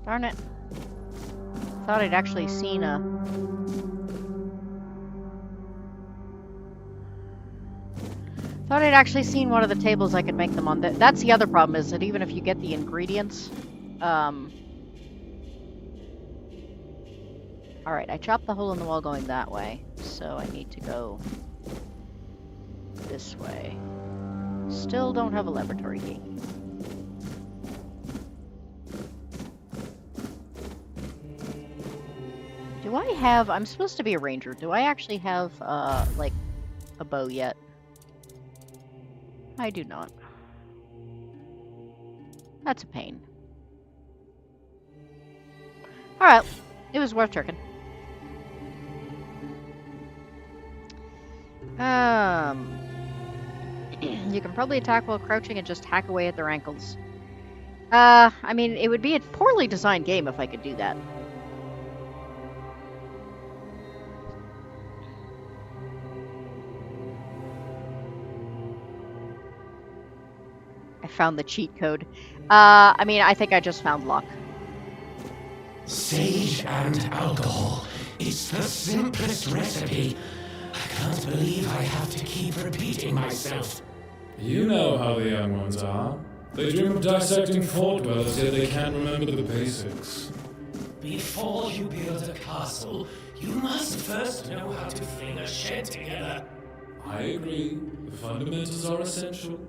Darn it. Thought I'd actually seen a... Thought I'd actually seen one of the tables I could make them on. That's the other problem, is that even if you get the ingredients... Alright, I chopped the hole in the wall going that way, so I need to go this way. Still don't have a laboratory key. Do I have... I'm supposed to be a ranger. Do I actually have, like, a bow yet? I do not. That's a pain. Alright. It was worth checking. You can probably attack while crouching and just hack away at their ankles. I mean, it would be a poorly designed game if I could do that. I found the cheat code. I mean, I think I just found luck. Sage and alcohol. It's the simplest recipe. I can't believe I have to keep repeating myself. You know how the young ones are. They dream of dissecting fort dwellers, yet they can't remember the basics. Before you build a castle, you must first know how to fling a shed together. I agree. The fundamentals are essential.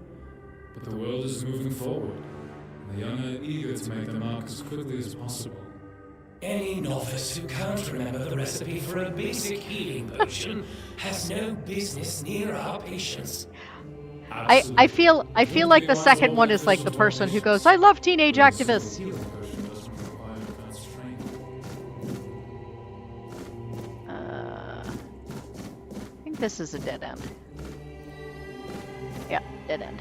But the world is moving forward, and the young are eager to make their mark as quickly as possible. Any novice who can't remember the recipe for a basic healing potion has no business near our patients. I feel like the second one is like the person who goes, I love teenage activists. I think this is a dead end. Yeah, dead end.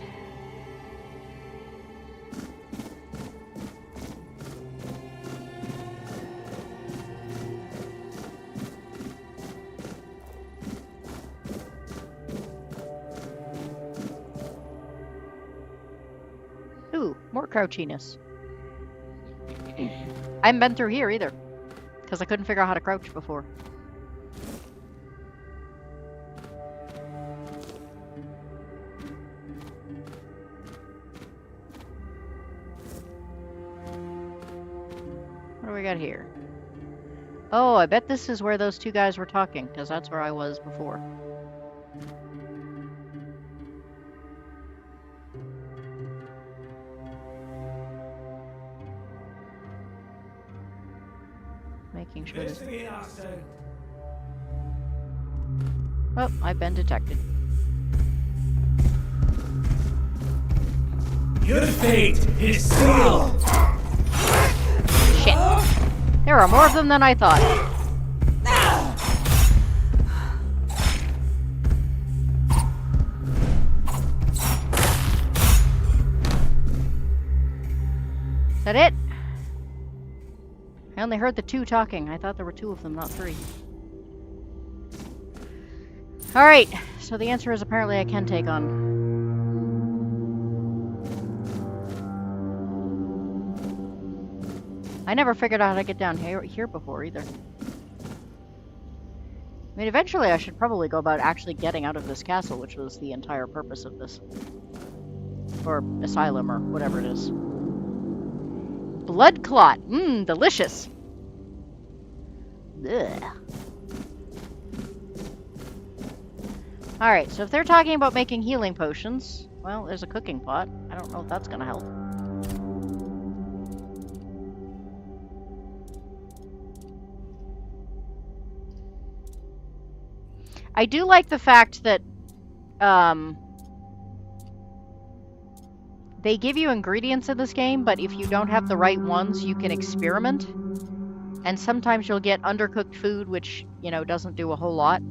Ooh, more crouchiness. I haven't been through here either, because I couldn't figure out how to crouch before. What do we got here? Oh, I bet this is where those two guys were talking, because that's where I was before. Making sure this... Oh, I've been detected. Your fate is sealed! Shit. There are more of them than I thought. Is that it? I only heard the two talking. I thought there were two of them, not three. Alright, so the answer is apparently I can take on. I never figured out how to get down here before either. I mean, eventually I should probably go about actually getting out of this castle, which was the entire purpose of this. Or asylum, or whatever it is. Blood clot! Mmm, delicious! Ugh. Alright, so if they're talking about making healing potions, well, there's a cooking pot. I don't know if that's gonna help. I do like the fact that they give you ingredients in this game, but if you don't have the right ones, you can experiment. And sometimes you'll get undercooked food, which, you know, doesn't do a whole lot.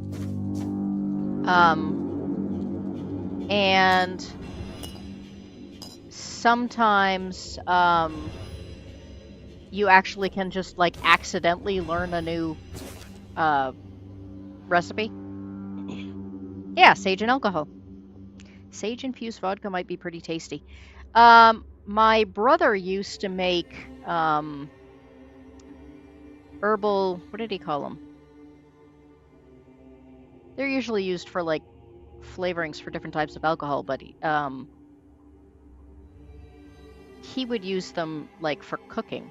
And sometimes you actually can just, like, accidentally learn a new recipe. Yeah, sage and alcohol. Sage-infused vodka might be pretty tasty. My brother used to make herbal... What did he call them? They're usually used for, like, flavorings for different types of alcohol, but he would use them, like, for cooking.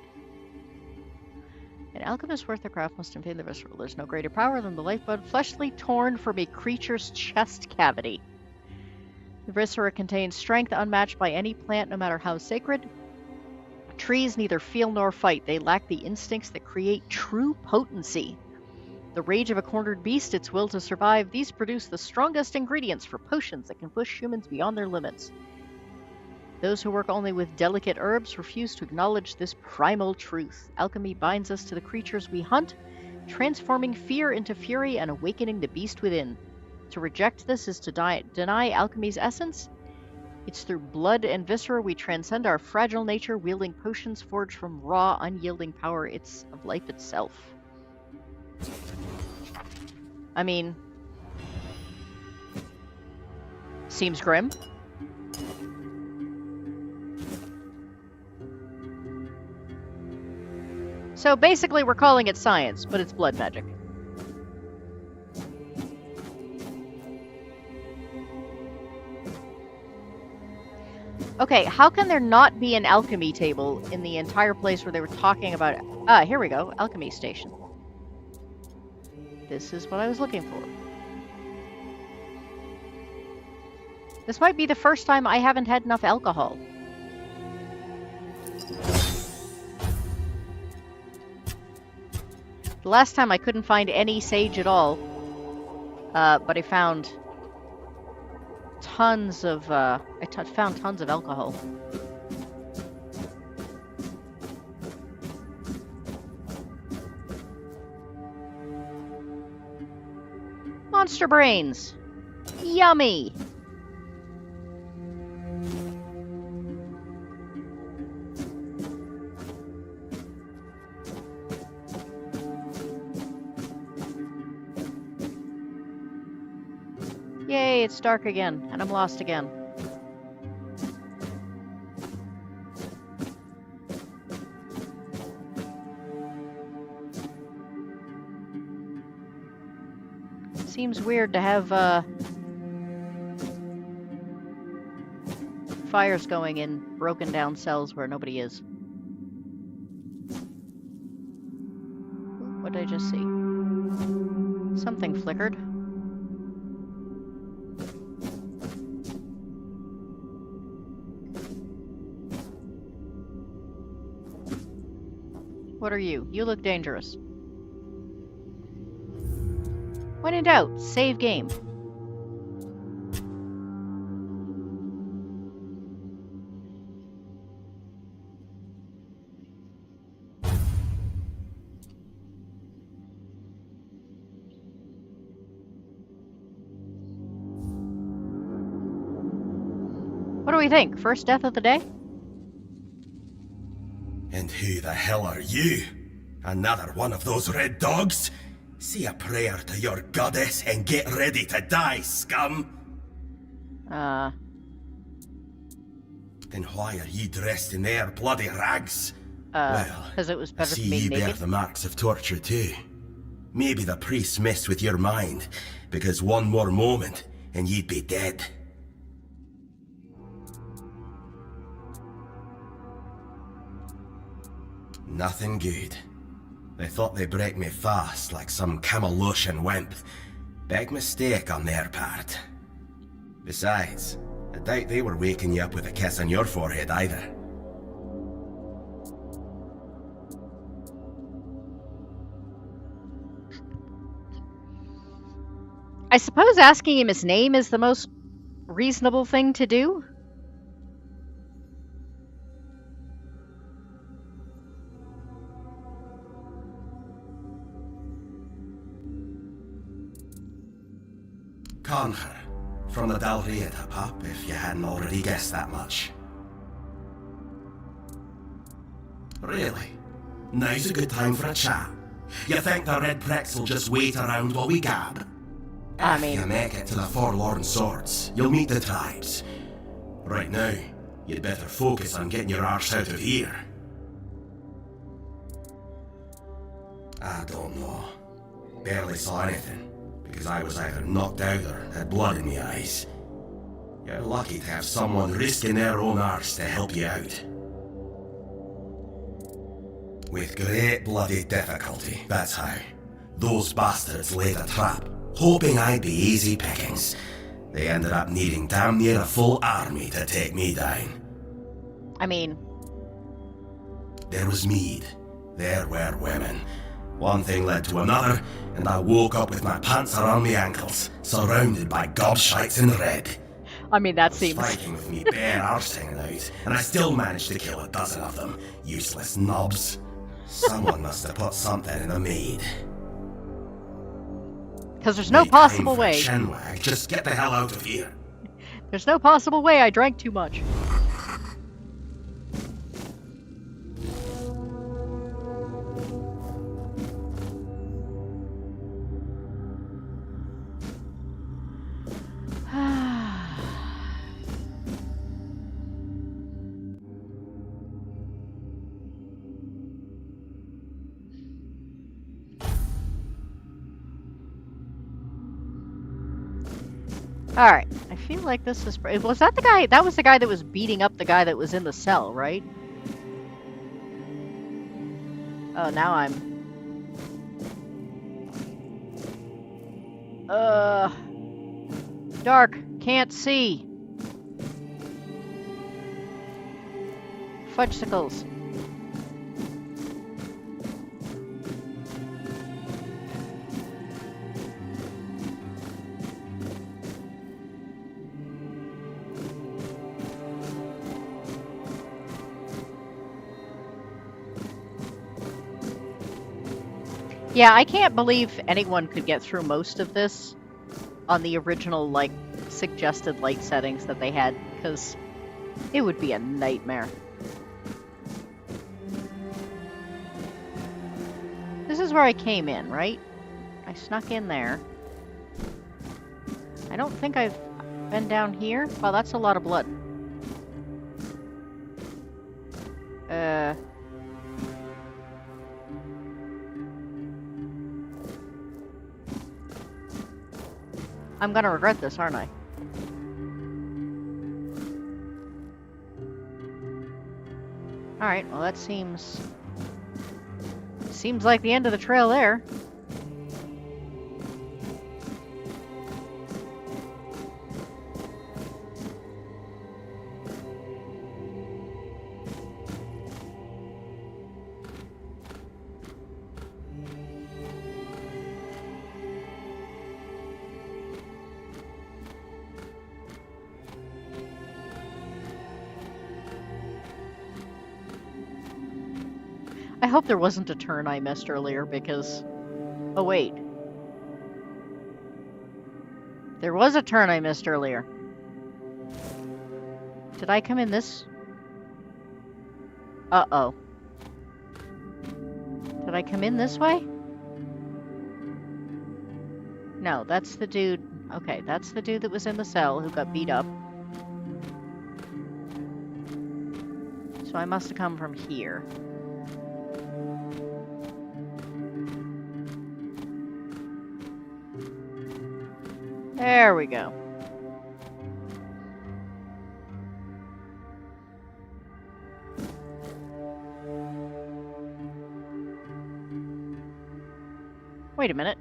An alchemist's worth of craft must contain the visceral. There's no greater power than the lifeblood fleshly torn from a creature's chest cavity. The viscera contains strength unmatched by any plant, no matter how sacred. Trees neither feel nor fight. They lack the instincts that create true potency. The rage of a cornered beast, its will to survive, these produce the strongest ingredients for potions that can push humans beyond their limits. Those who work only with delicate herbs refuse to acknowledge this primal truth. Alchemy binds us to the creatures we hunt, transforming fear into fury and awakening the beast within. To reject this is to deny alchemy's essence. It's through blood and viscera we transcend our fragile nature, wielding potions forged from raw, unyielding power of life itself. I mean, seems grim. So basically we're calling it science, but it's blood magic. Okay, how can there not be an alchemy table in the entire place where they were talking about it? Ah, here we go. Alchemy station. This is what I was looking for. This might be the first time I haven't had enough alcohol. The last time I couldn't find any sage at all, but I found tons of found tons of alcohol. Monster brains, yummy. Yay, it's dark again, and I'm lost again. Seems weird to have fires going in broken down cells where nobody is. What did I just see? Something flickered. What are you? You look dangerous. When in doubt, save game. What do we think? First death of the day? And who the hell are you? Another one of those red dogs? Say a prayer to your goddess and get ready to die, scum! Then why are ye dressed in their bloody rags? Well, because it was I better see for me ye bear naked. the marks of torture too. Maybe the priest messed with your mind, because one more moment and ye'd be dead. Nothing good. They thought they'd break me fast, like some Camaloshan wimp. Big mistake on their part. Besides, I doubt they were waking you up with a kiss on your forehead either. I suppose asking him his name is the most reasonable thing to do. Conquer. From the Dalrieta, pup, if you hadn't already guessed that much. Really? Now's a good time for a chat. You think the red pricks will just wait around while we gab? If you make it to the Forlorn Swords, you'll meet the tribes. Right now, you'd better focus on getting your arse out of here. I don't know. Barely saw anything, because I was either knocked out or had blood in my eyes. You're lucky to have someone risking their own arse to help you out. With great bloody difficulty, that's how. Those bastards laid a trap, hoping I'd be easy pickings. They ended up needing damn near a full army to take me down. I mean... There was mead. There were women. One thing led to another, and I woke up with my pants around my ankles, surrounded by gobshites in red. I mean, that seems... Fighting with me bare arse hanging out, and I still managed to kill a dozen of them. Useless knobs. Someone must have put something in the mead. Because there's no Make possible time for a way. chinwag. Just get the hell out of here. There's no possible way I drank too much. Alright, I feel like this is... Was that the guy? That was the guy that was beating up the guy that was in the cell, right? Oh, now I'm... Dark. Can't see. Fudgesicles. Yeah, I can't believe anyone could get through most of this on the original, like, suggested light settings that they had, because it would be a nightmare. This is where I came in, right? I snuck in there. I don't think I've been down here. Wow, that's a lot of blood. I'm gonna regret this, aren't I? Alright, well that seems like the end of the trail there. I hope there wasn't a turn I missed earlier because... Oh, wait. There was a turn I missed earlier. Did I come in this? Uh-oh. Did I come in this way? No, that's the dude... Okay, that's the dude that was in the cell who got beat up. So I must have come from here. There we go. Wait a minute.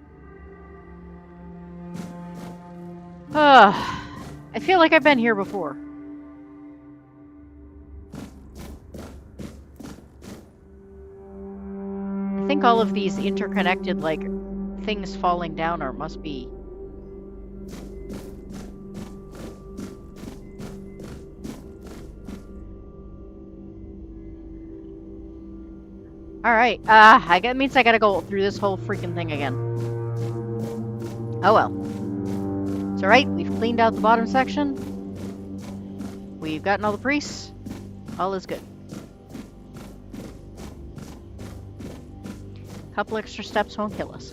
I feel like I've been here before. I think all of these interconnected, like, things falling down must be... Alright, that means I gotta go through this whole freaking thing again. Oh well. It's alright, we've cleaned out the bottom section. We've gotten all the priests. All is good. Couple extra steps won't kill us.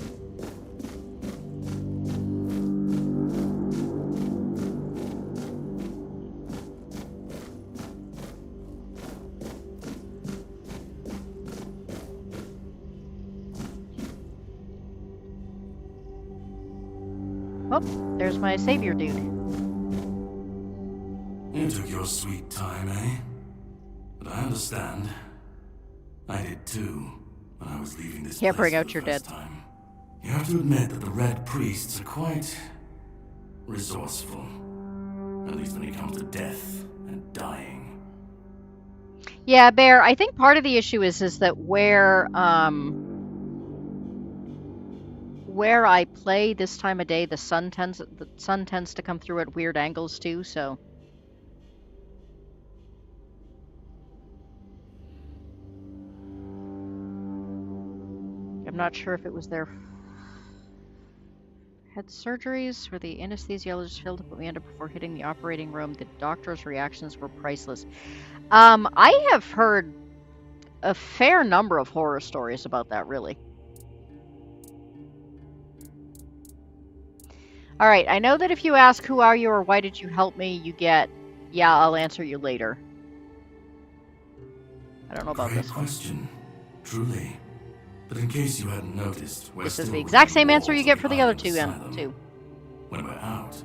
Oh, there's my savior dude. You took your sweet time, eh? But I understand. I did too, when I was leaving this Yeah, place bring out for your the first dead. time. You have to admit that the Red Priests are quite resourceful. At least when it comes to death and dying. Yeah, Bear, I think part of the issue is that where I play this time of day, the sun tends to come through at weird angles too, so. I'm not sure if it was their head surgeries where the anesthesiologist failed to put me under before hitting the operating room. The doctor's reactions were priceless. I have heard a fair number of horror stories about that, really. Alright, I know that if you ask who are you or why did you help me, you get, yeah, I'll answer you later. I don't know about Great this one. question, truly. But in case you hadn't noticed, we're This is still the exact within same answer walls you of get the for the other Island two, Asylum. too. When we're out,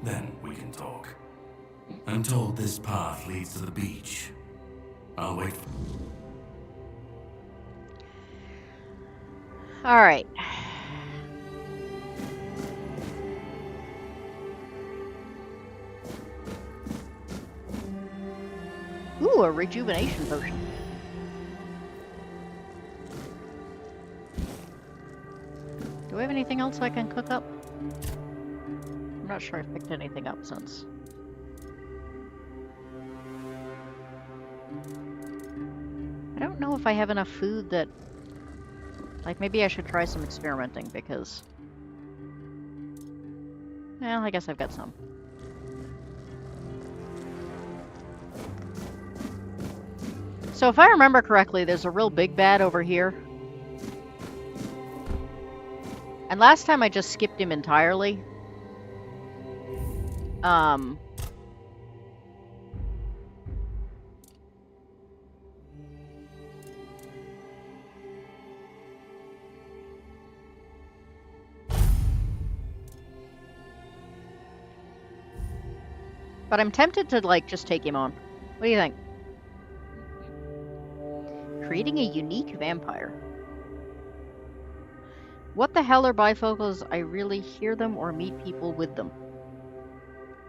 Then we can talk. I'm told this path leads to the beach. I'll wait for... Alright. Ooh, a rejuvenation potion. Do I have anything else I can cook up? I'm not sure I've picked anything up since. I don't know if I have enough food that... Like, maybe I should try some experimenting, because... Well, I guess I've got some. So if I remember correctly, there's a real big bad over here. And last time I just skipped him entirely. But I'm tempted to, like, just take him on. What do you think? Creating a unique vampire. What the hell are bifocals? I really hear them or meet people with them.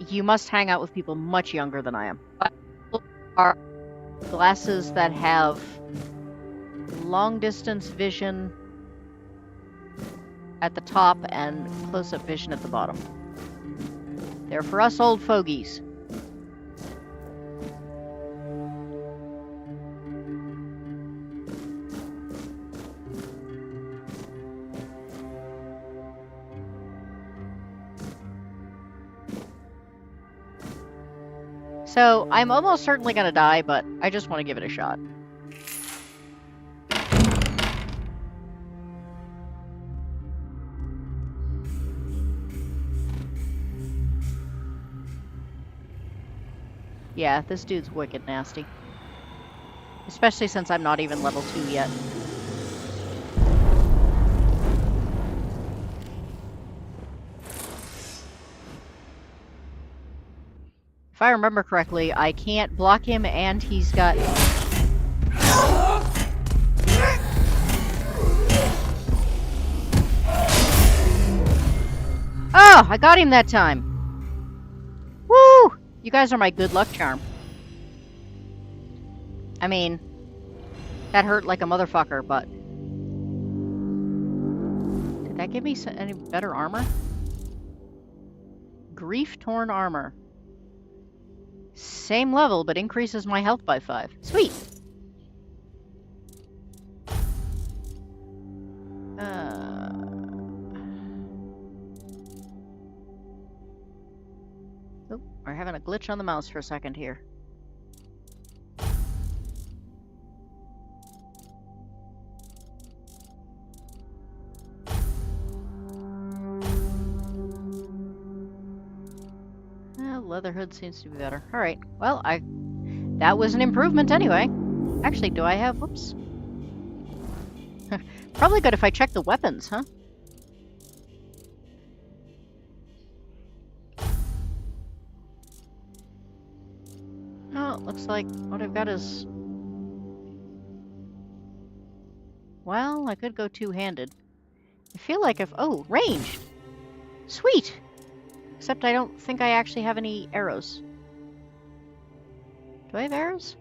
You must hang out with people much younger than I am. Bifocals are glasses that have long-distance vision at the top and close-up vision at the bottom. They're for us old fogies. So, I'm almost certainly gonna die, but I just want to give it a shot. Yeah, this dude's wicked nasty. Especially since I'm not even level 2 yet. If I remember correctly, I can't block him and he's got... Oh, I got him that time. Woo! You guys are my good luck charm. I mean, that hurt like a motherfucker, but... Did that give me any better armor? Grief-torn armor. Same level, but increases my health by 5. Sweet! Oh, we're having a glitch on the mouse for a second here. Leatherhood seems to be better. Alright, well, that was an improvement anyway. Actually, do I have... Whoops. Probably good if I check the weapons, huh? Oh, it looks like what I've got is... Well, I could go two-handed. I feel like if... Oh, ranged! Sweet! Except I don't think I actually have any arrows. Do I have arrows?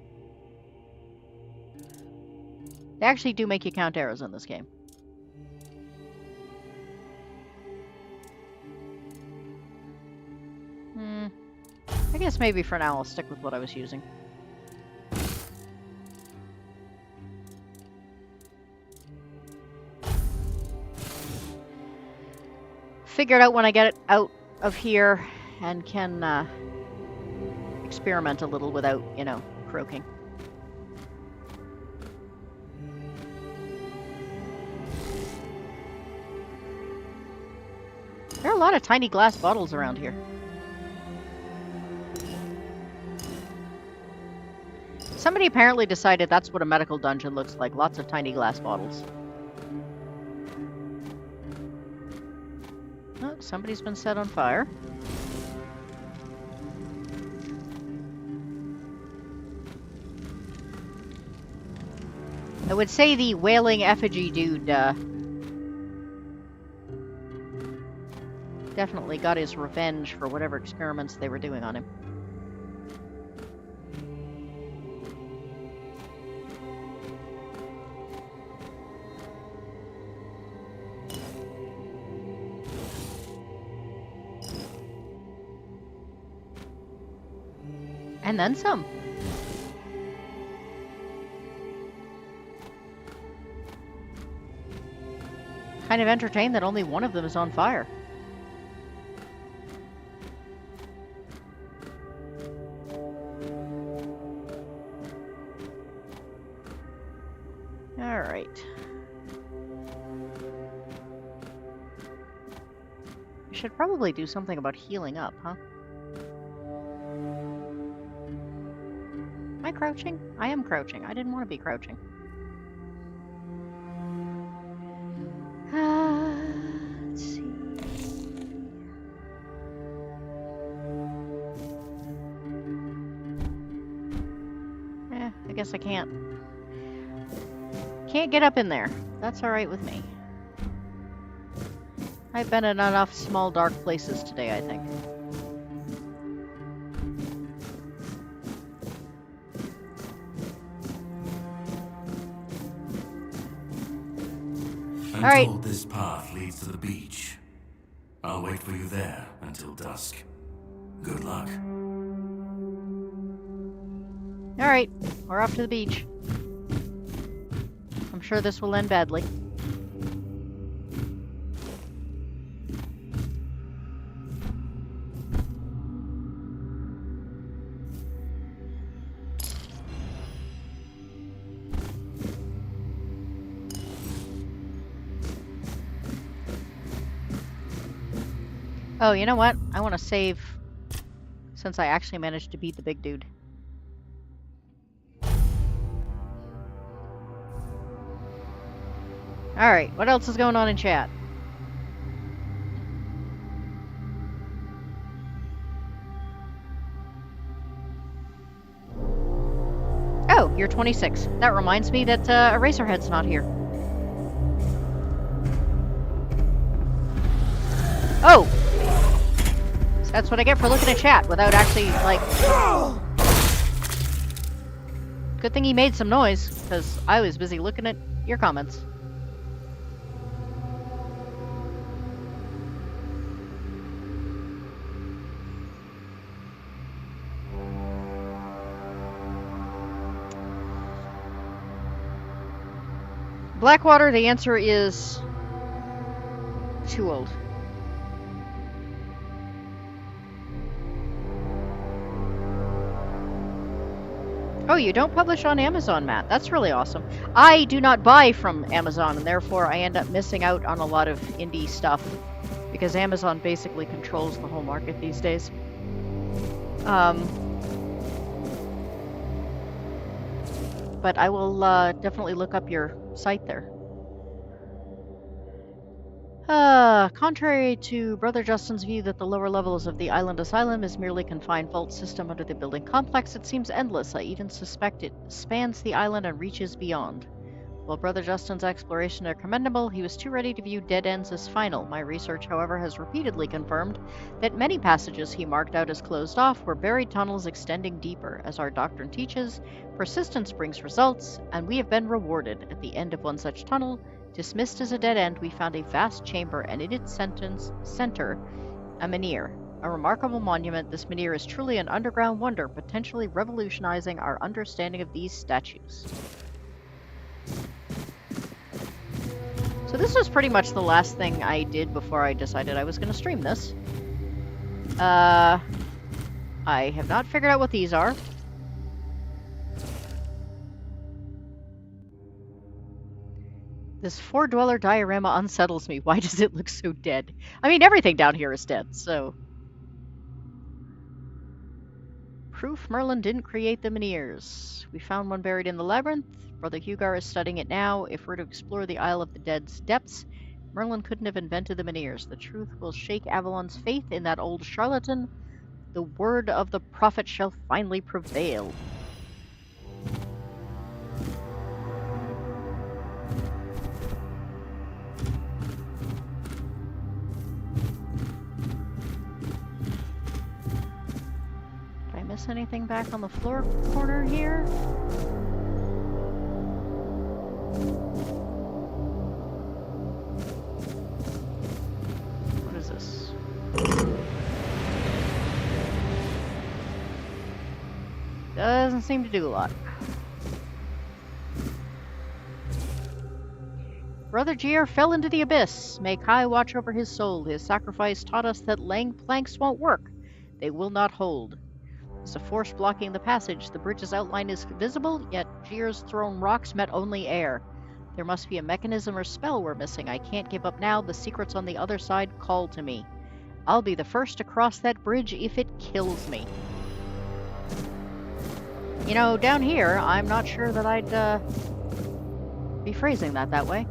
They actually do make you count arrows in this game. I guess maybe for now I'll stick with what I was using. Figure it out when I get it out of here and can experiment a little without, you know, croaking. There are a lot of tiny glass bottles around here. Somebody apparently decided that's what a medical dungeon looks like. Lots of tiny glass bottles. Oh, somebody's been set on fire. I would say the wailing effigy dude, definitely got his revenge for whatever experiments they were doing on him. And then some. Kind of entertained that only one of them is on fire. All right. I should probably do something about healing up, huh? Am I crouching? I am crouching. I didn't want to be crouching. Let's see. I guess I can't. Can't get up in there. That's alright with me. I've been in enough small dark places today, I think. I'm All right. told this path leads to the beach. I'll wait for you there until dusk. Good luck. Alright, we're off to the beach. I'm sure this will end badly. Oh, you know what? I want to save since I actually managed to beat the big dude. Alright, what else is going on in chat? Oh, you're 26. That reminds me that Eraserhead's not here. Oh! So that's what I get for looking at chat without actually, like... Good thing he made some noise, because I was busy looking at your comments. Blackwater, the answer is too old. Oh, you don't publish on Amazon, Matt. That's really awesome. I do not buy from Amazon, and therefore I end up missing out on a lot of indie stuff, because Amazon basically controls the whole market these days. But I will definitely look up your site there. Contrary to Brother Justin's view that the lower levels of the island asylum is merely confined vault system under the building complex, it seems endless. I even suspect it spans the island and reaches beyond. While Brother Justin's exploration are commendable, he was too ready to view dead ends as final. My research, however, has repeatedly confirmed that many passages he marked out as closed off were buried tunnels extending deeper. As our doctrine teaches, persistence brings results, and we have been rewarded. At the end of one such tunnel, dismissed as a dead end, we found a vast chamber, and in its center, a menhir. A remarkable monument, this menhir is truly an underground wonder, potentially revolutionizing our understanding of these statues. So this was pretty much the last thing I did before I decided I was going to stream this. I have not figured out what these are. This four-dweller diorama unsettles me. Why does it look so dead? I mean, everything down here is dead, so... Proof Merlin didn't create the menhirs. We found one buried in the labyrinth. Brother Hugar is studying it now. If we're to explore the Isle of the Dead's depths, Merlin couldn't have invented the menhirs. The truth will shake Avalon's faith in that old charlatan. The word of the prophet shall finally prevail. notice anything back on the floor corner here? What is this? Doesn't seem to do a lot. Brother Gier fell into the abyss. May Kai watch over his soul. His sacrifice taught us that laying planks won't work. They will not hold. There's a force blocking the passage. The bridge's outline is visible, yet Gier's thrown rocks met only air. There must be a mechanism or spell we're missing. I can't give up now. The secrets on the other side call to me. I'll be the first to cross that bridge if it kills me. You know, down here, I'm not sure that I'd be phrasing that way.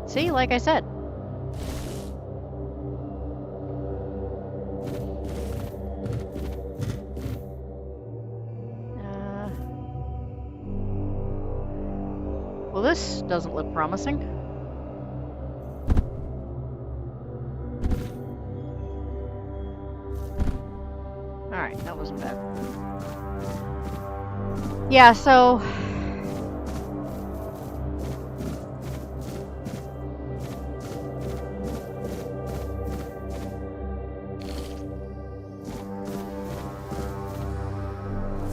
See, like I said. Well, this doesn't look promising. Alright, that wasn't bad. Yeah, so...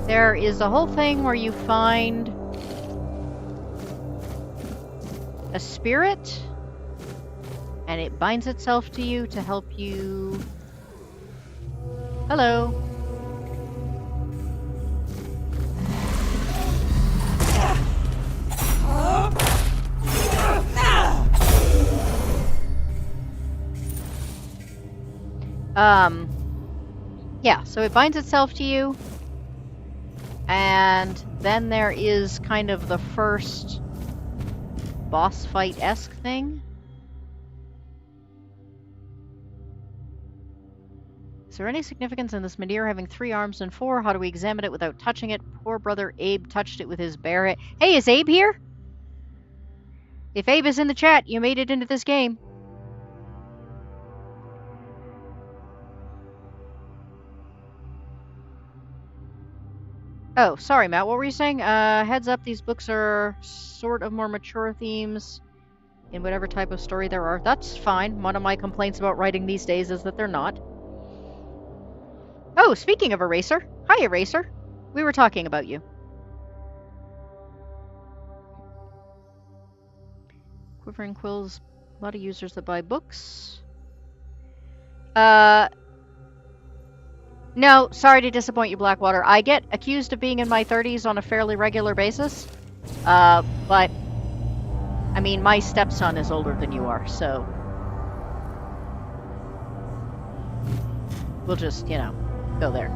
there is a whole thing where you find a spirit, and it binds itself to you to help you... Hello. Yeah, so it binds itself to you, and then there is kind of the first boss fight-esque thing. Is there any significance in this Midir having 3 arms and 4? How do we examine it without touching it? Poor brother Abe touched it with his bare... Hey, is Abe here? If Abe is in the chat, you made it into this game. Oh, sorry, Matt. What were you saying? Heads up, these books are sort of more mature themes in whatever type of story there are. That's fine. One of my complaints about writing these days is that they're not. Oh, speaking of Eraser. Hi, Eraser. We were talking about you. Quivering Quills. A lot of users that buy books. No, sorry to disappoint you, Blackwater. I get accused of being in my 30s on a fairly regular basis. But, I mean, my stepson is older than you are, so... we'll just, you know, go there.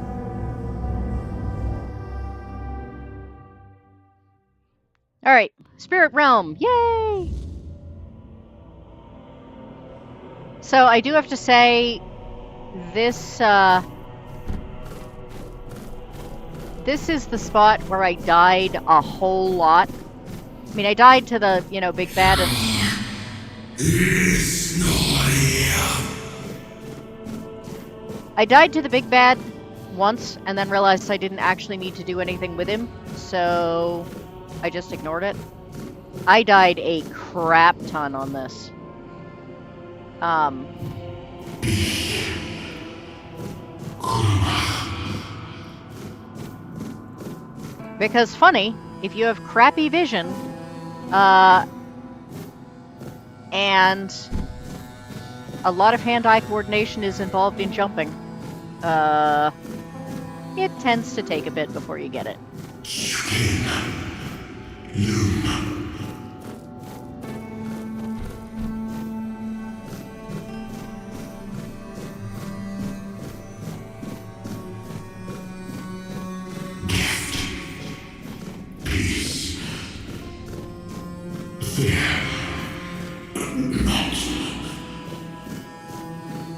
Alright, Spirit Realm, yay! So, I do have to say, this is the spot where I died a whole lot. I mean, I died to the, you know, big bad and... I died to the big bad once, and then realized I didn't actually need to do anything with him, so I just ignored it. I died a crap ton on this. Because funny, if you have crappy vision, and a lot of hand-eye coordination is involved in jumping, it tends to take a bit before you get it.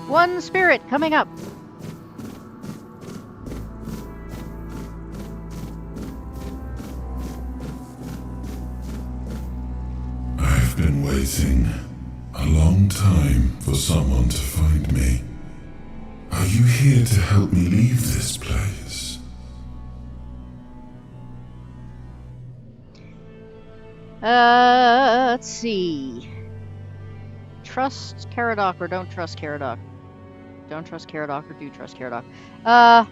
One spirit coming up. I've been waiting a long time for someone to find me. Are you here to help me leave this place? Let's see. Trust Caradoc or don't trust Caradoc? Don't trust Caradoc or do trust Caradoc? I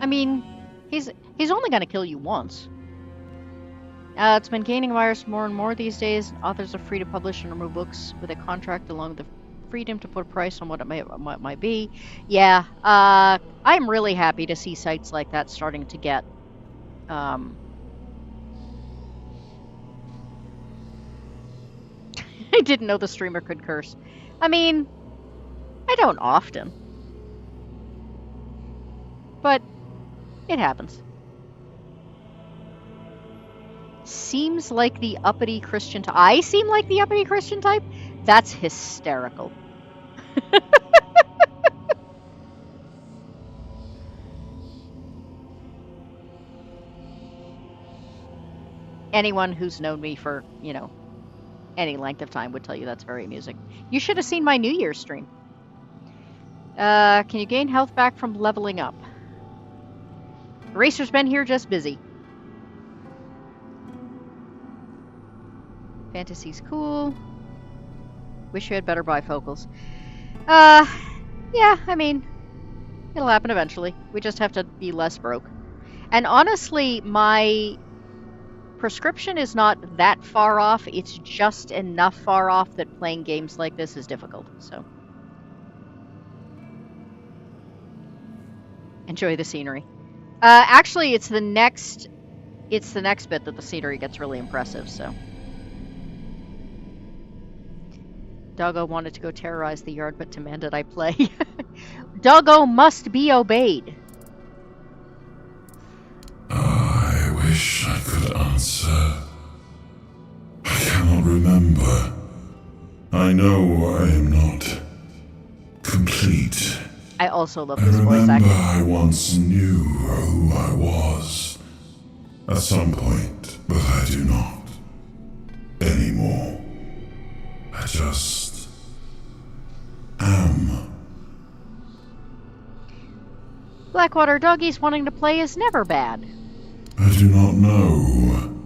mean, he's only gonna kill you once. It's been gaining virus more and more these days. Authors are free to publish and remove books with a contract along with the freedom to put a price on what it might be. Yeah, I'm really happy to see sites like that starting to get I didn't know the streamer could curse. I mean, I don't often. But it happens. Seems like the uppity Christian type. I seem like the uppity Christian type? That's hysterical. Anyone who's known me for, any length of time would tell you that's very amusing. You should have seen my New Year's stream. Can you gain health back from leveling up? Racer's been here just busy. Fantasy's cool. Wish you had better bifocals. Yeah, I mean, it'll happen eventually. We just have to be less broke. And honestly, my prescription is not that far off. It's just enough far off that playing games like this is difficult, so. Enjoy the scenery. Actually, it's the next bit that the scenery gets really impressive, so. Doggo wanted to go terrorize the yard, but demanded I play. Doggo must be obeyed. I wish I could answer. I cannot remember. I know I am not complete. I also love I this voice remember acting. I once knew who I was. At some point, but I do not. Anymore. I just am. Blackwater doggies wanting to play is never bad. I do not know.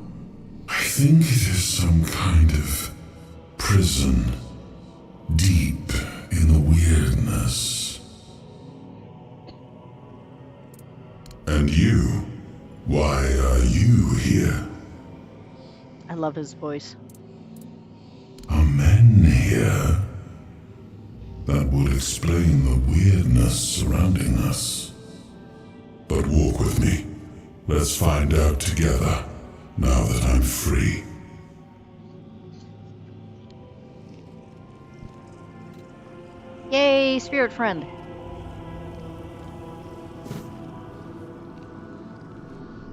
I think it is some kind of prison. Deep in the weirdness. And you? Why are you here? I love his voice. Are men here? That would explain the weirdness surrounding us. But walk with me. Let's find out together, now that I'm free. Yay, spirit friend.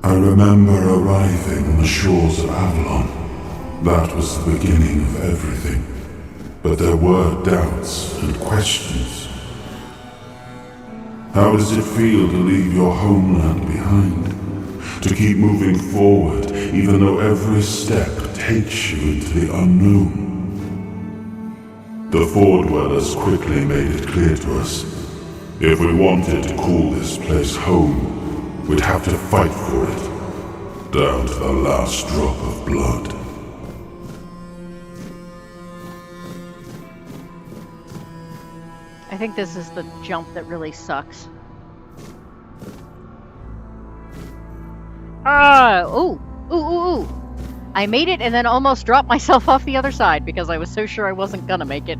I remember arriving on the shores of Avalon. That was the beginning of everything. But there were doubts and questions. How does it feel to leave your homeland behind? To keep moving forward, even though every step takes you into the unknown? The Four Dwellers quickly made it clear to us. If we wanted to call this place home, we'd have to fight for it, down to the last drop of blood. I think this is the jump that really sucks. Ooh. I made it and then almost dropped myself off the other side because I was so sure I wasn't gonna make it.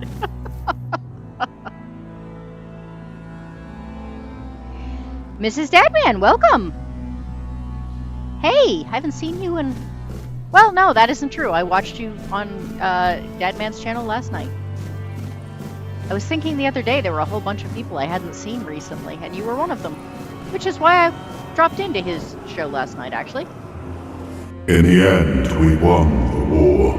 Mrs. Dadman, welcome! Hey, haven't seen you in... Well, no, that isn't true. I watched you on Dadman's channel last night. I was thinking the other day there were a whole bunch of people I hadn't seen recently, and you were one of them. Which is why I dropped into his show last night, actually. In the end, we won the war.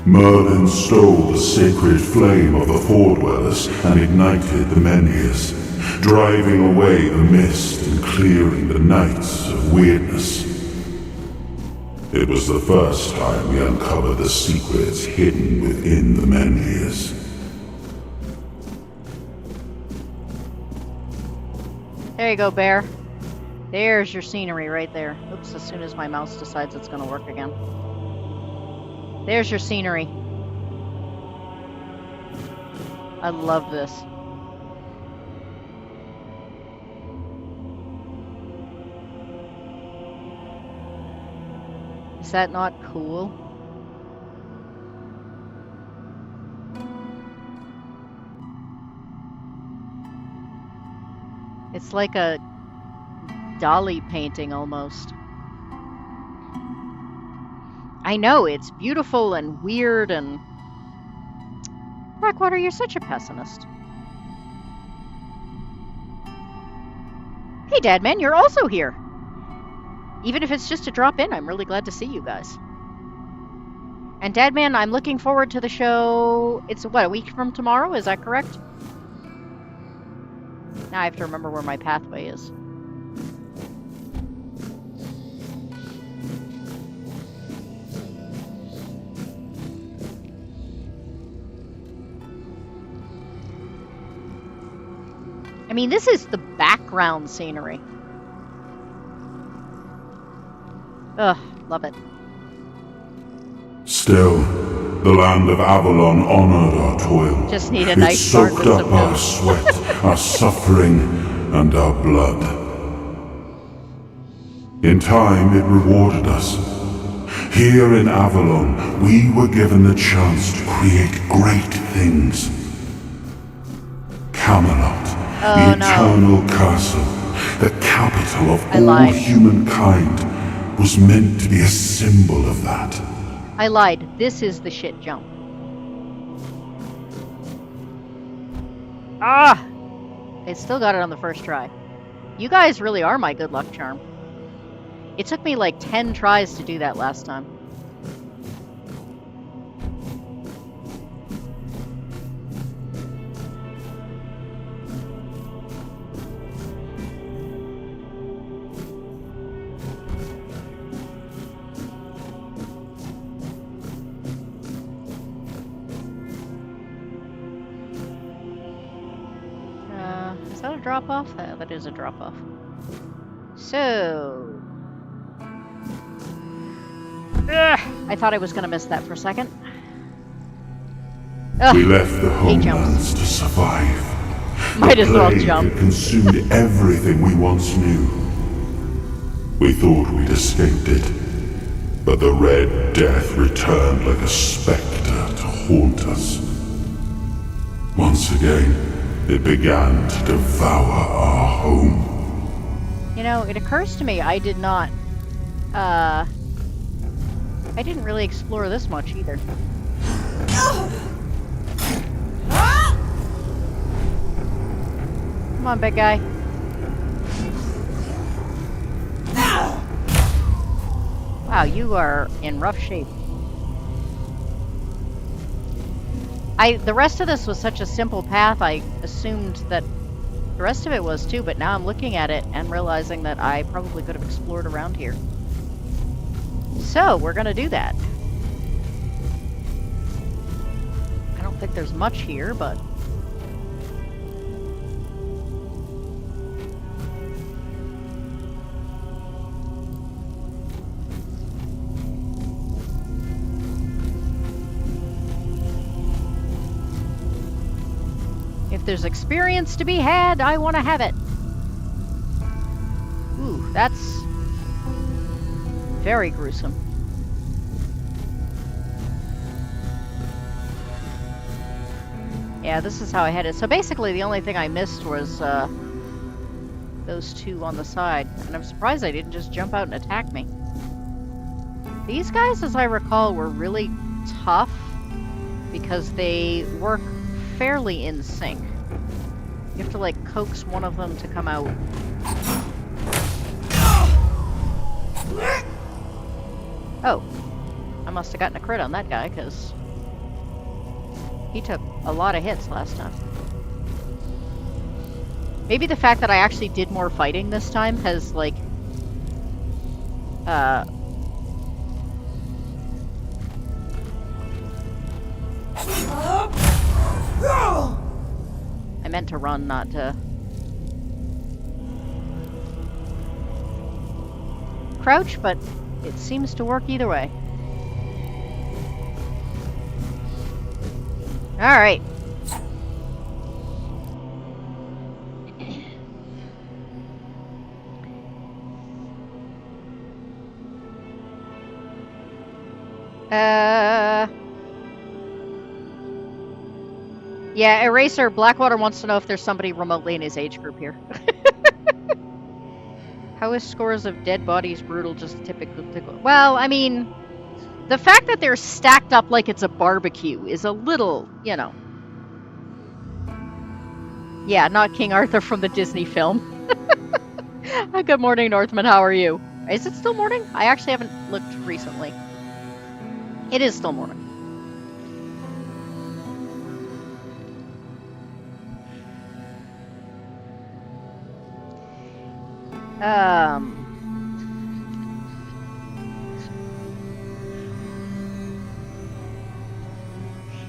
Merlin stole the sacred flame of the Four Dwellers and ignited the Menhirs, driving away the mist and clearing the nights of weirdness. It was the first time we uncovered the secrets hidden within the Menhirs. There you go, Bear. There's your scenery right there. Oops, as soon as my mouse decides it's gonna work again. There's your scenery. I love this. Is that not cool? It's like a Dali painting almost. I know, it's beautiful and weird and... Blackwater, you're such a pessimist. Hey, Dadman, you're also here. Even if it's just to drop in, I'm really glad to see you guys. And Dadman, I'm looking forward to the show. It's, what, a week from tomorrow? Is that correct? Now I have to remember where my pathway is. I mean, this is the background scenery. Ugh, love it. Still, the land of Avalon honored our toil. Just need a It nice soaked harvest up of our milk. sweat, our suffering, and our blood. In time, it rewarded us. Here in Avalon, we were given the chance to create great things. Camelot, the eternal castle, the capital of all lied. humankind, was meant to be a symbol of that. I lied. This is the shit jump. Ah! I still got it on the first try. You guys really are my good luck charm. It took me like 10 tries to do that last time. Is that a drop-off? That is a drop-off. So... Ugh, I thought I was going to miss that for a second. Ugh, We left the hate jumps. homelands to survive. Might The as well plague jump. had consumed everything we once knew. We thought we'd escaped it, but the Red Death returned like a spectre to haunt us. Once again, it began to devour our home. You know, it occurs to me I did not, I didn't really explore this much either. Come on, big guy. Wow, you are in rough shape. The rest of this was such a simple path, I assumed that the rest of it was too, but now I'm looking at it and realizing that I probably could have explored around here. So, we're gonna do that. I don't think there's much here, but... if there's experience to be had, I want to have it. Ooh, that's very gruesome. Yeah, this is how I had it. So basically, the only thing I missed was those two on the side. And I'm surprised they didn't just jump out and attack me. These guys, as I recall, were really tough because they work fairly in sync. You have to like coax one of them to come out. Oh, I must have gotten a crit on that guy because he took a lot of hits last time. Maybe the fact that I actually did more fighting this time has like I meant to run, not to... crouch, but it seems to work either way. Alright. Yeah, Eraser, Blackwater wants to know if there's somebody remotely in his age group here. How is scores of dead bodies brutal just typical? Well, I mean, the fact that they're stacked up like it's a barbecue is a little, you know. Yeah, not King Arthur from the Disney film. Good morning, Northman. How are you? Is it still morning? I actually haven't looked recently. It is still morning.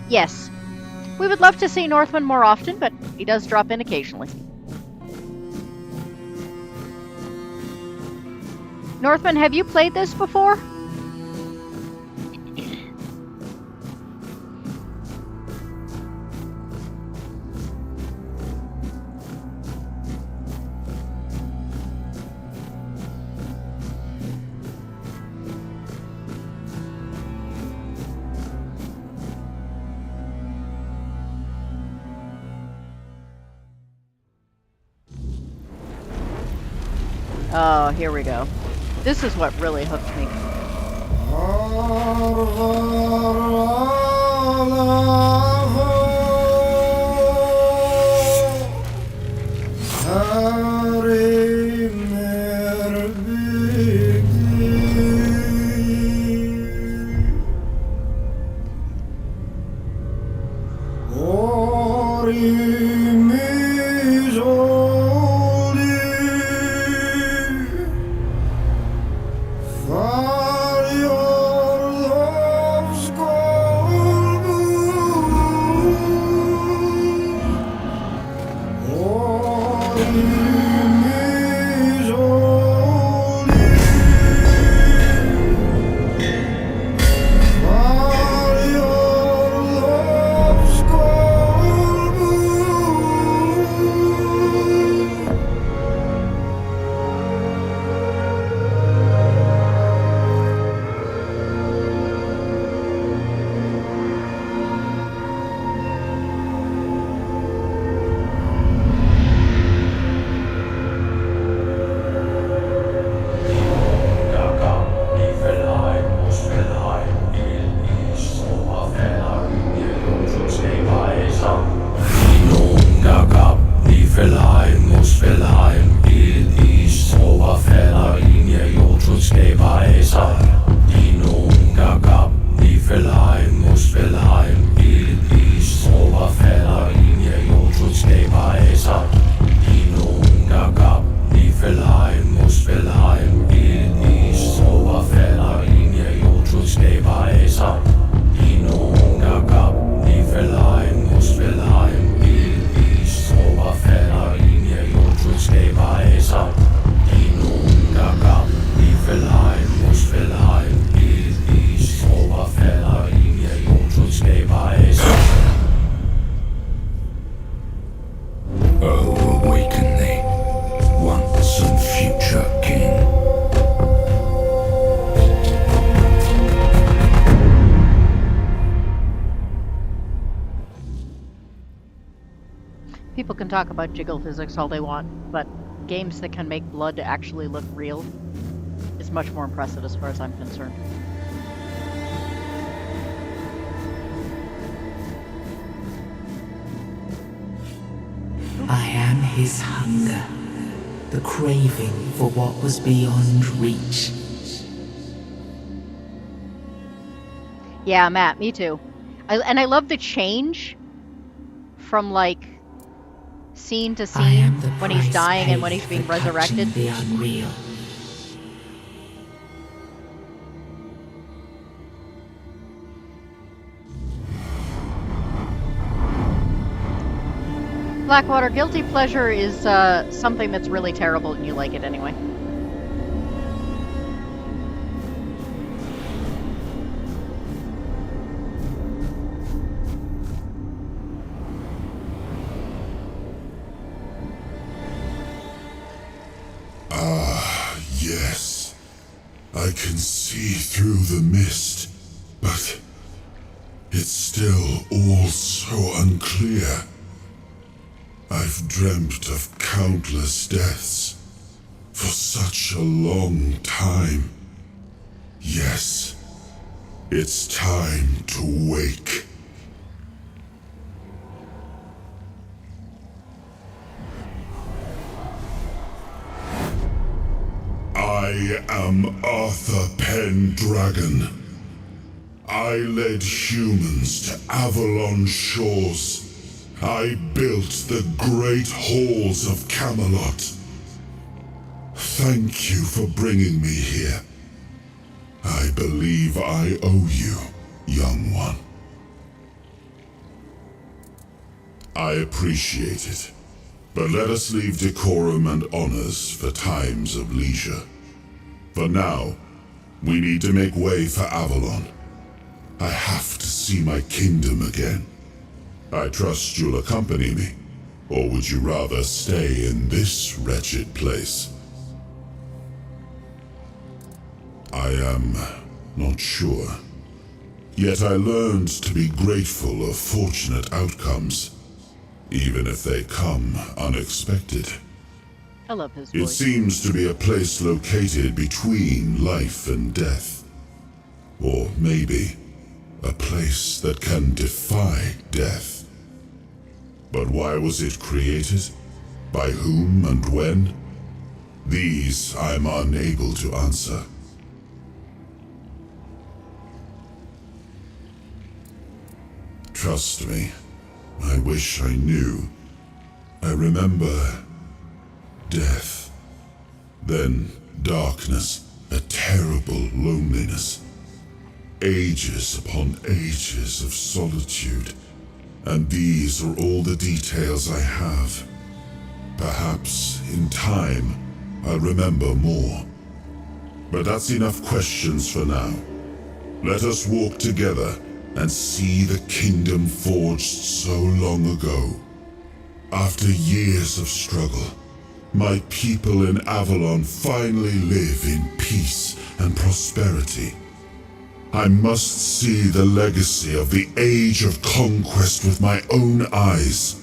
Yes. We would love to see Northman more often, but he does drop in occasionally. Northman, have you played this before? Oh, here we go. This is what really hooked me. People can talk about jiggle physics all they want, but games that can make blood actually look real is much more impressive as far as I'm concerned. I am his hunger, the craving for what was beyond reach. Yeah, Matt, me too. I love the change from, like, scene to scene when he's dying and when he's being resurrected. The unreal. Blackwater, guilty pleasure is something that's really terrible and you like it anyway. Yes, I can see through the mist, but it's still all so unclear. I've dreamt of countless deaths for such a long time. Yes, it's time to wake. I am Arthur Pendragon. I led humans to Avalon shores. I built the great halls of Camelot. Thank you for bringing me here. I believe I owe you, young one. I appreciate it, but let us leave decorum and honors for times of leisure. For now, we need to make way for Avalon. I have to see my kingdom again. I trust you'll accompany me, or would you rather stay in this wretched place? I am not sure. Yet I learned to be grateful of fortunate outcomes, even if they come unexpected. I love his It voice. seems to be a place located between life and death. Or maybe a place that can defy death. But why was it created? By whom and when? These I'm unable to answer. Trust me, I wish I knew. I remember death, then darkness, a terrible loneliness, ages upon ages of solitude, and these are all the details I have. Perhaps, in time, I'll remember more. But that's enough questions for now. Let us walk together and see the kingdom forged so long ago. After years of struggle, my people in Avalon finally live in peace and prosperity. I must see the legacy of the Age of Conquest with my own eyes.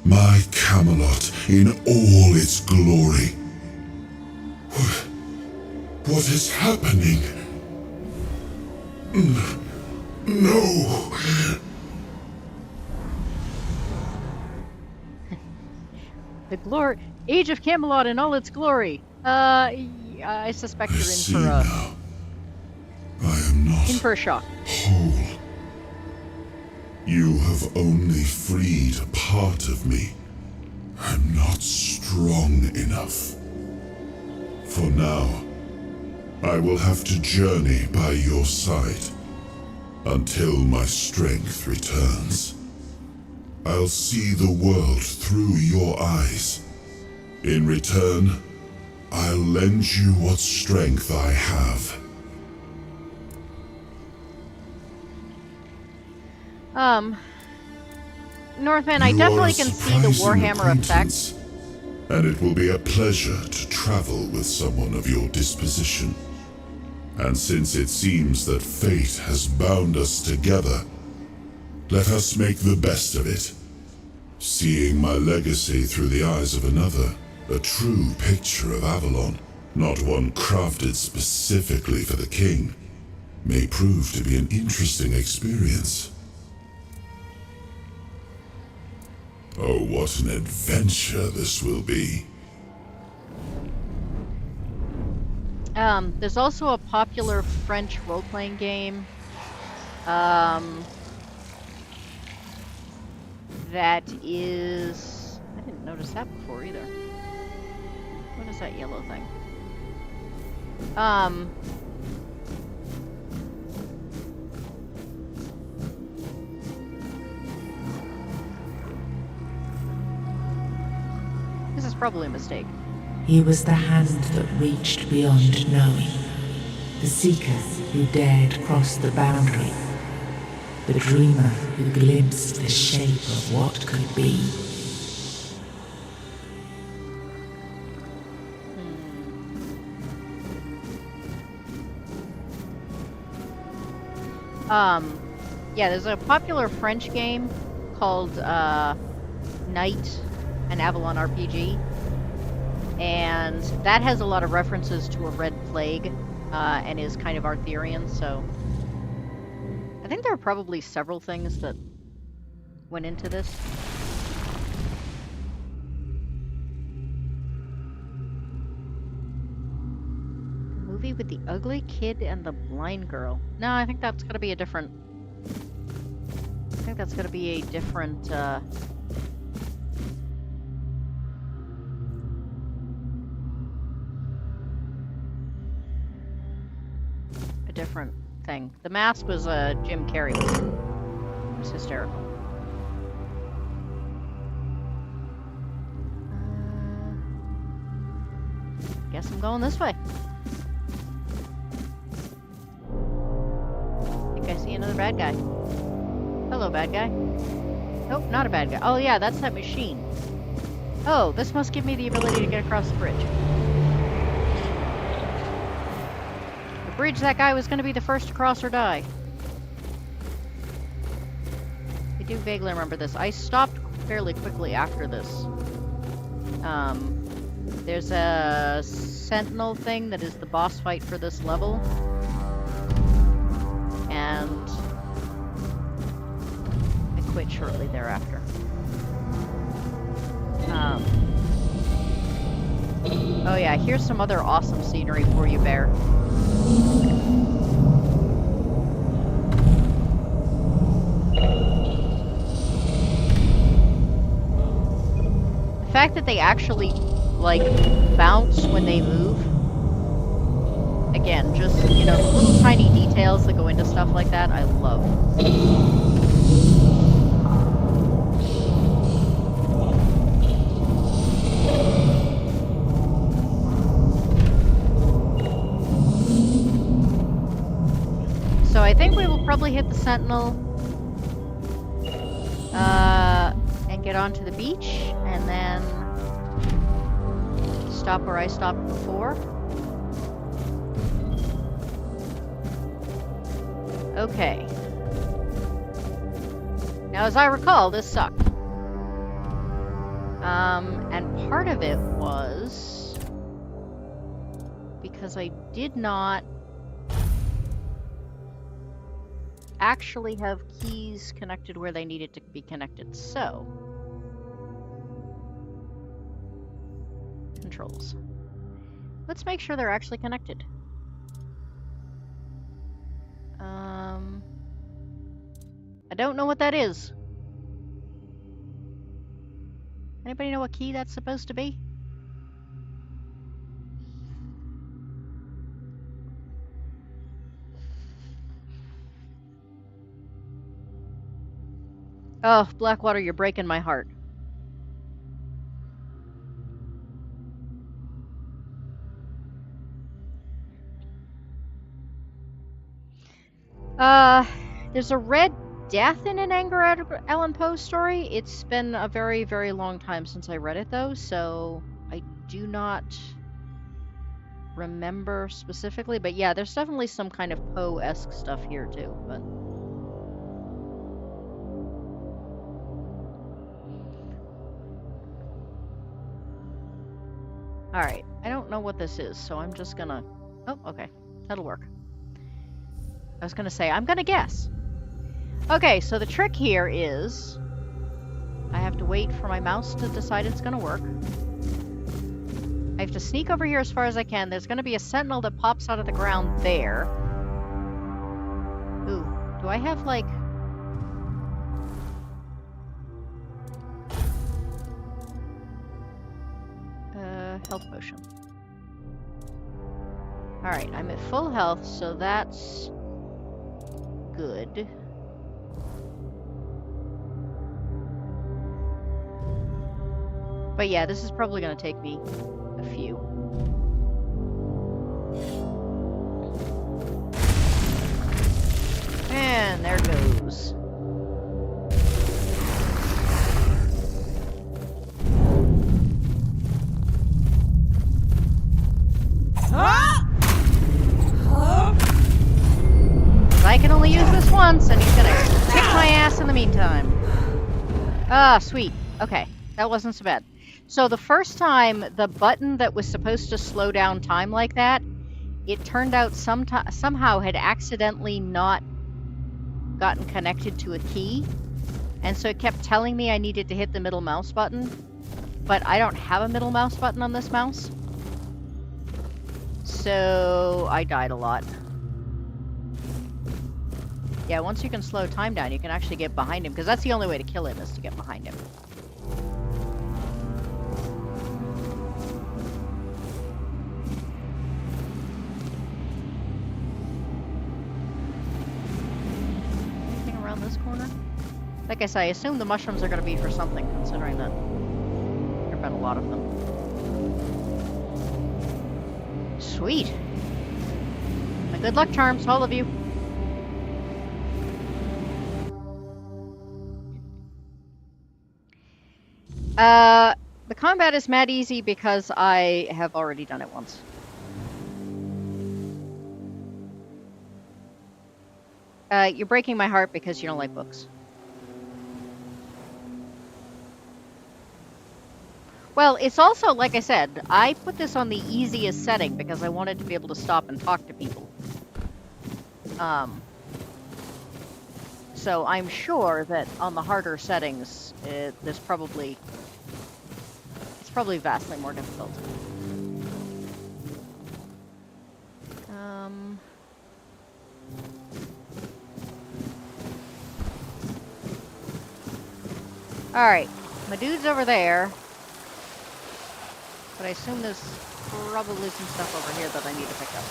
My Camelot in all its glory. What is happening? No. The Age of Camelot in all its glory. I suspect you're Now. I am not in for a shock. whole. You have only freed a part of me. I'm not strong enough. For now, I will have to journey by your side until my strength returns. I'll see the world through your eyes. In return, I'll lend you what strength I have. Northman, I definitely can see the Warhammer effect. And it will be a pleasure to travel with someone of your disposition. And since it seems that fate has bound us together, let us make the best of it. Seeing my legacy through the eyes of another, a true picture of Avalon, not one crafted specifically for the king, may prove to be an interesting experience. Oh, what an adventure this will be. There's also a popular French role-playing game that is... I didn't notice that before either. What is that yellow thing? probably a mistake. He was the hand that reached beyond knowing. The seeker who dared cross the boundary. The dreamer who glimpsed the shape of what could be. Yeah, there's a popular French game called Night, an Avalon RPG, and that has a lot of references to a red plague, and is kind of Arthurian, so I think there are probably several things that went into this. The movie with the ugly kid and the blind girl. No, I think that's gotta be a different... I think that's gonna be a different, a different thing. The Mask was a Jim Carrey movie. It was hysterical. Guess I'm going this way. I think I see another bad guy. Hello, bad guy. Nope, not a bad guy. Oh yeah, that's that machine. Oh, this must give me the ability to get across the bridge. The bridge that guy was going to be the first to cross or die. I do vaguely remember this. I stopped fairly quickly after this. There's a sentinel thing that is the boss fight for this level. And quit shortly thereafter. Oh yeah, here's some other awesome scenery for you, Bear. The fact that they actually, like, bounce when they move. Again, just, you know, little tiny details that go into stuff like that, I love. So I think we will probably hit the Sentinel, and get onto the beach, and then stop where I stopped before. Okay. Now, as I recall, this sucked. And part of it was because I did not actually have keys connected where they needed to be connected. So, controls. Let's make sure they're actually connected. I don't know what that is. Anybody know what key that's supposed to be? Oh, Blackwater, you're breaking my heart. There's a red death in an Edgar Allan Poe story. It's been a very, very long time since I read it, though, so I do not remember specifically. But yeah, there's definitely some kind of Poe-esque stuff here, too. But alright, I don't know what this is, so I'm just gonna... Oh, okay. That'll work. I was gonna say, I'm gonna guess. Okay, so the trick here is... I have to wait for my mouse to decide it's gonna work. I have to sneak over here as far as I can. There's gonna be a sentinel that pops out of the ground there. Ooh, do I have, like... health potion. Alright, I'm at full health, so that's good. But yeah, this is probably going to take me a few. And there goes. I can only use this once, and he's gonna kick my ass in the meantime. Ah, sweet. Okay, that wasn't so bad. So the first time, the button that was supposed to slow down time like that, it turned out somehow had accidentally not gotten connected to a key. And so it kept telling me I needed to hit the middle mouse button. But I don't have a middle mouse button on this mouse. So I died a lot. Yeah, once you can slow time down, you can actually get behind him, because that's the only way to kill him, is to get behind him. Anything around this corner? Like I say, I assume the mushrooms are going to be for something, considering that there have been a lot of them. Sweet. My good luck charms, all of you. The combat is mad easy because I have already done it once. You're breaking my heart because you don't like books. Well, it's also, like I said, I put this on the easiest setting because I wanted to be able to stop and talk to people. So I'm sure that on the harder settings, it's probably vastly more difficult. Alright, my dude's over there. But I assume there's probably some stuff over here that I need to pick up.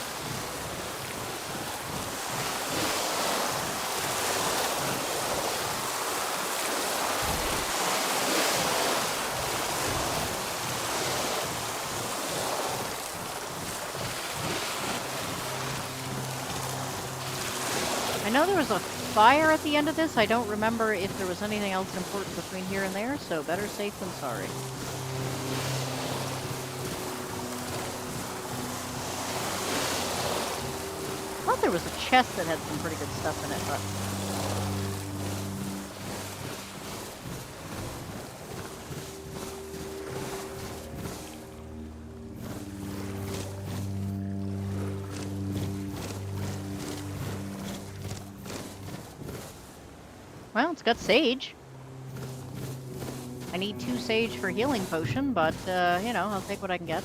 I know there was a fire at the end of this. I don't remember if there was anything else important between here and there, so better safe than sorry. I thought there was a chest that had some pretty good stuff in it, but... Well, it's got sage. I need 2 sage for healing potion, but, you know, I'll take what I can get.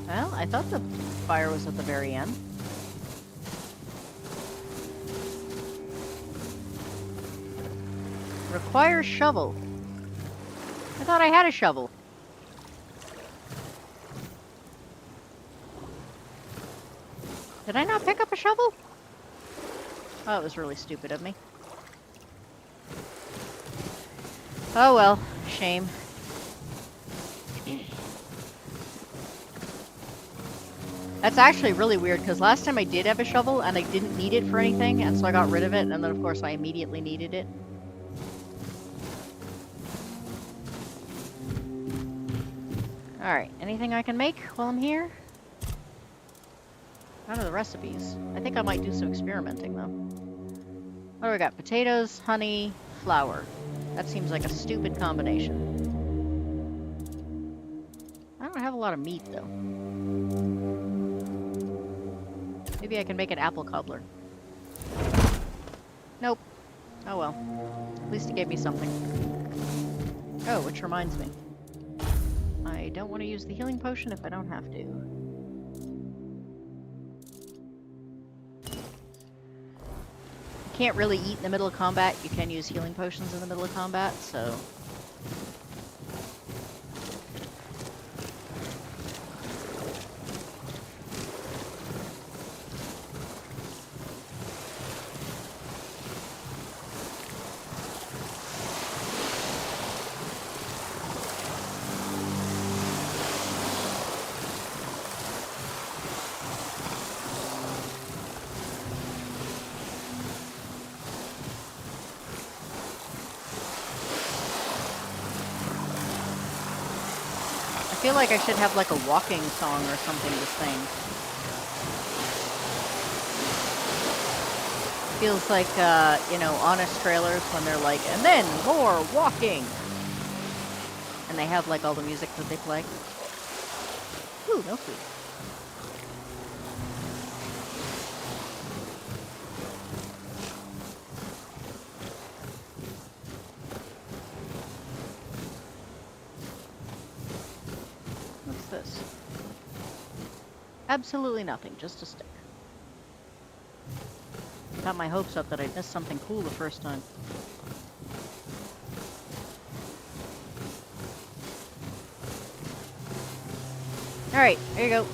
Well, I thought the fire was at the very end. Require shovel. I thought I had a shovel. Did I not pick up a shovel? Oh, it was really stupid of me. Oh well, shame. That's actually really weird, because last time I did have a shovel, and I didn't need it for anything, and so I got rid of it, and then of course I immediately needed it. Alright, anything I can make while I'm here? None of the recipes. I think I might do some experimenting, though. What do we got? Potatoes, honey, flour. That seems like a stupid combination. I don't have a lot of meat, though. Maybe I can make an apple cobbler. Nope. Oh well. At least it gave me something. Oh, which reminds me. I don't want to use the healing potion if I don't have to. You can't really eat in the middle of combat. You can use healing potions in the middle of combat, so... feel like I should have like a walking song or something to sing. Feels like, you know, Honest trailers when they're like, and then more walking. And they have like all the music that they play. Ooh, milkweed. What's this? Absolutely nothing, just a stick. Got my hopes up that I'd missed something cool the first time. Alright, here you go.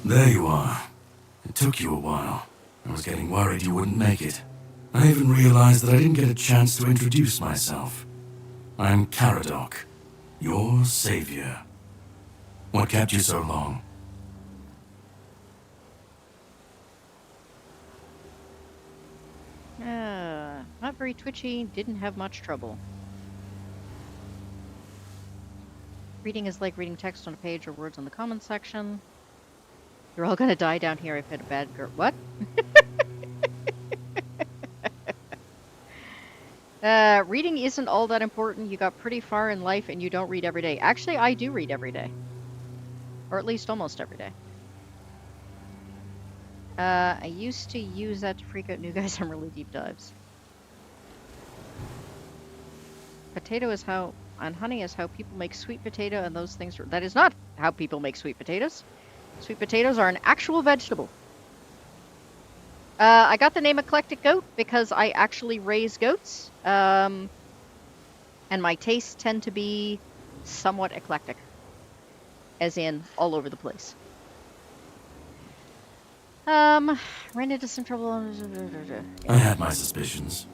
There you are. It took you a while. I was getting worried you wouldn't make it. I even realized that I didn't get a chance to introduce myself. I'm Caradoc, your savior. What kept you so long? Not very twitchy, didn't have much trouble. Reading is like reading text on a page or words on the comment section. You're all gonna die down here. I've had a bad girl. What? Reading isn't all that important. You got pretty far in life and you don't read every day. Actually, I do read every day. Or at least almost every day. I used to use that to freak out new guys on really deep dives. Potato is how, and honey is how people make sweet potato and those things. That is not how people make sweet potatoes. Sweet potatoes are an actual vegetable. I got the name Eclectic Goat because I actually raise goats. And my tastes tend to be somewhat eclectic. As in, all over the place. Ran into some trouble. I had my suspicions.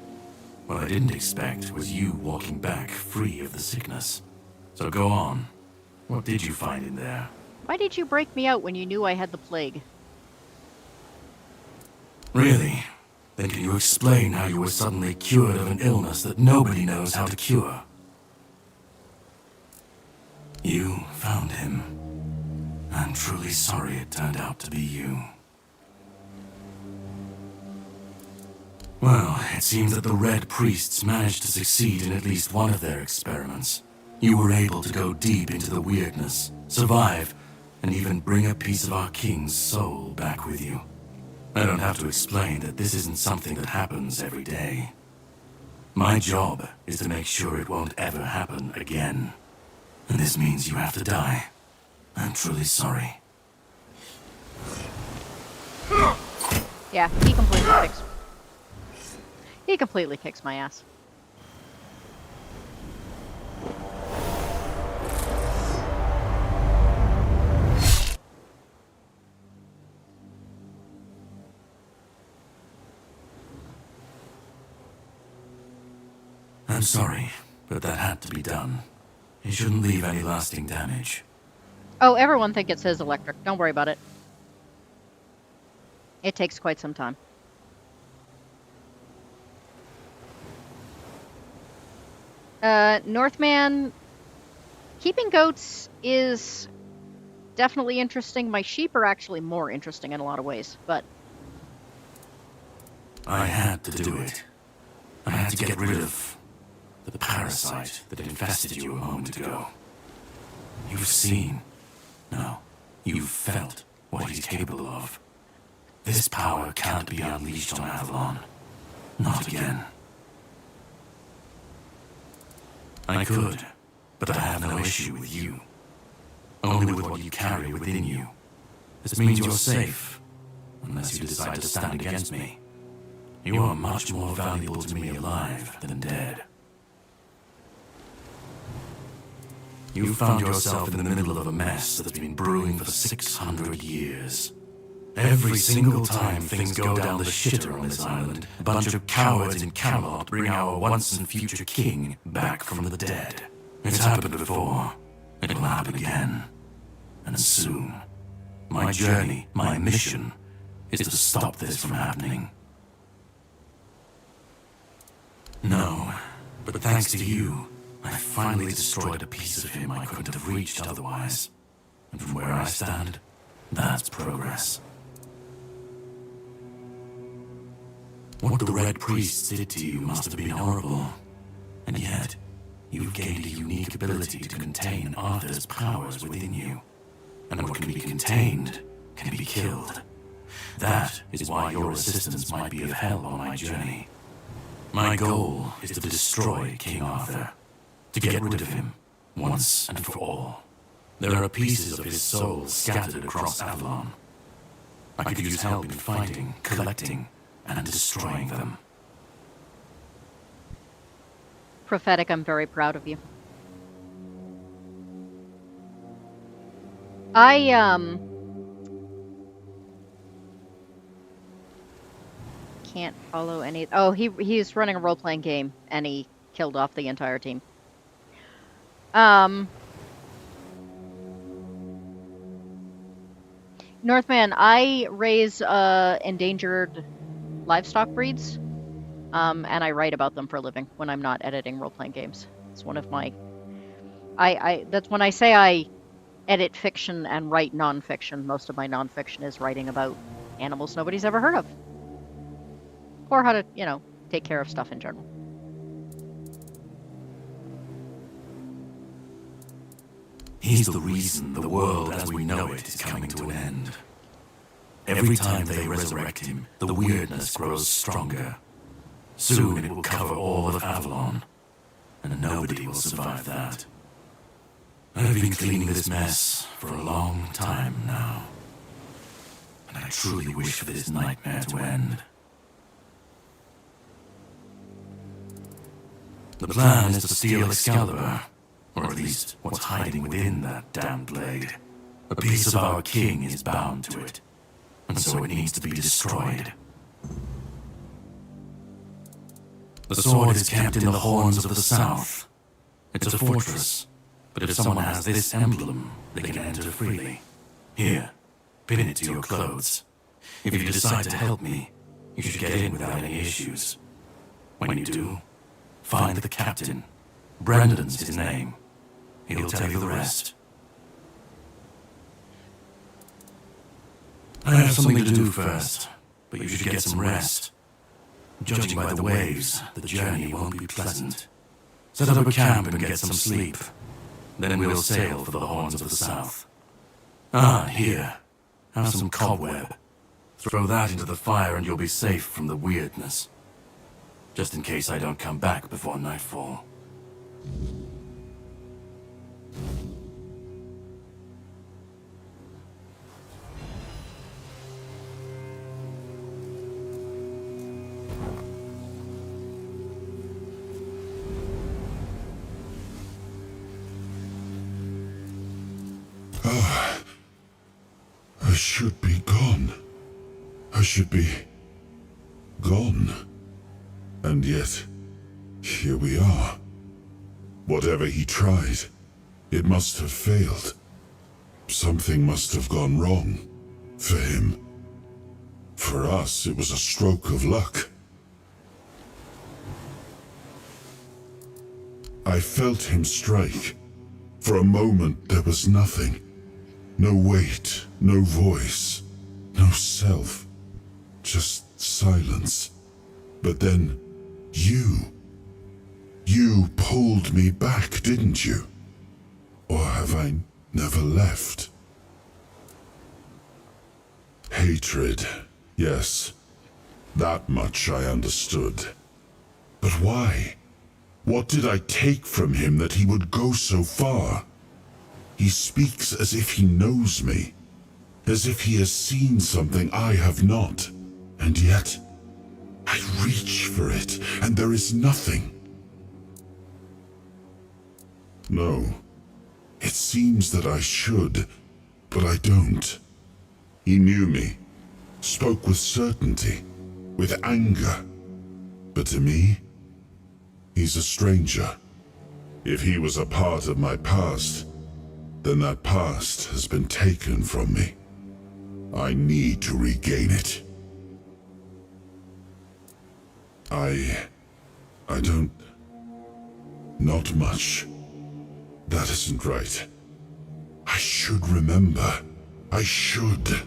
What I didn't expect was you walking back free of the sickness. So go on. What did you find in there? Why did you break me out when you knew I had the plague? Really? Then can you explain how you were suddenly cured of an illness that nobody knows how to cure? You found him. I'm truly sorry it turned out to be you. Well, it seems that the Red Priests managed to succeed in at least one of their experiments. You were able to go deep into the weirdness, survive, and even bring a piece of our king's soul back with you. I don't have to explain that this isn't something that happens every day. My job is to make sure it won't ever happen again. And this means you have to die. I'm truly sorry. Yeah, he completely kicks my ass. I'm sorry, but that had to be done. It shouldn't leave any lasting damage. Oh, everyone thinks it says electric. Don't worry about it. It takes quite some time. Northman, keeping goats is definitely interesting. My sheep are actually more interesting in a lot of ways, but... I had to do it. I had to get rid of the parasite that infested you a moment ago. You've seen, no, you've felt what he's capable of. This power can't be unleashed on Avalon. Not again. I could, but I have no issue with you. Only with what you carry within you. This means you're safe, unless you decide to stand against me. You are much more valuable to me alive than dead. You found yourself in the middle of a mess that's been brewing for 600 years. Every single time things go down the shitter on this island, a bunch of cowards in Camelot bring our once and future king back from the dead. It's happened before. It will happen again. And soon. My journey, my mission, is to stop this from happening. No, but thanks to you, I finally destroyed a piece of him I couldn't have reached otherwise. And from where I stand, that's progress. What the Red Priests did to you must have been horrible. And yet, you've gained a unique ability to contain Arthur's powers within you. And what can be contained can be killed. That is why your assistance might be of help on my journey. My goal is to destroy King Arthur, to get rid of him, once and for all. There are pieces of his soul scattered across Avalon. I could use help in finding, collecting, and destroying them. Prophetic, I'm very proud of you. I can't follow any. Oh, he's running a role-playing game, and he killed off the entire team. Northman, I raise endangered livestock breeds, and I write about them for a living when I'm not editing role-playing games. It's one of my. That's when I say I edit fiction and write nonfiction. Most of my nonfiction is writing about animals nobody's ever heard of. Or how to, take care of stuff in general. He's the reason the world as we know it is coming to an end. Every time they resurrect him, the weirdness grows stronger. Soon it will cover all of Avalon, and nobody will survive that. I've been cleaning this mess for a long time now, and I truly wish for this nightmare to end. The plan is to steal Excalibur, or at least what's hiding within that damned blade. A piece of our king is bound to it, and so it needs to be destroyed. The sword is kept in the Horns of the South. It's a fortress, but if someone has this emblem, they can enter freely. Here, pin it to your clothes. If you decide to help me, you should get in without any issues. When you do, find the captain. Brendan's his name. He'll tell you the rest. I have something to do first, but you should get some rest. Judging by the waves, the journey won't be pleasant. Set up a camp and get some sleep. Then we'll sail for the Horns of the South. Here. Have some cobweb. Throw that into the fire and you'll be safe from the weirdness. Just in case I don't come back before nightfall. I should be gone. I should be gone. And yet, here we are. Whatever he tried, it must have failed. Something must have gone wrong. For him. For us, it was a stroke of luck. I felt him strike. For a moment, there was nothing. No weight, no voice, no self. Just silence. But then, you pulled me back, didn't you? Or have I never left? Hatred, yes. That much I understood. But why? What did I take from him that he would go so far? He speaks as if he knows me, as if he has seen something I have not, and yet I reach for it, and there is nothing. No, it seems that I should, but I don't. He knew me, spoke with certainty, with anger, but to me, he's a stranger. If he was a part of my past, then that past has been taken from me. I need to regain it. I don't... Not much. That isn't right. I should remember. I should.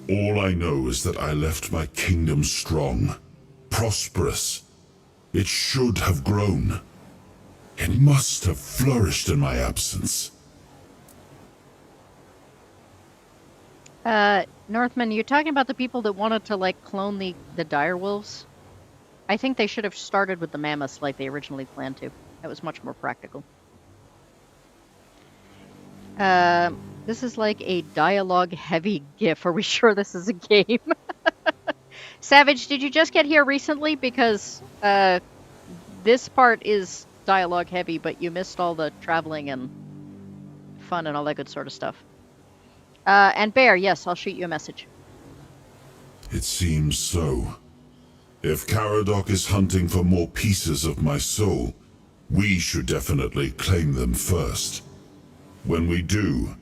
All I know is that I left my kingdom strong, prosperous. It should have grown. It must have flourished in my absence. Northman, you're talking about the people that wanted to, like, clone the direwolves? I think they should have started with the mammoths like they originally planned to. That was much more practical. This is like a dialogue-heavy GIF. Are we sure this is a game? Savage, did you just get here recently? Because, this part is dialogue-heavy, but you missed all the traveling and fun and all that good sort of stuff. And Bear, yes, I'll shoot you a message. It seems so. If Caradoc is hunting for more pieces of my soul, we should definitely claim them first. When we do,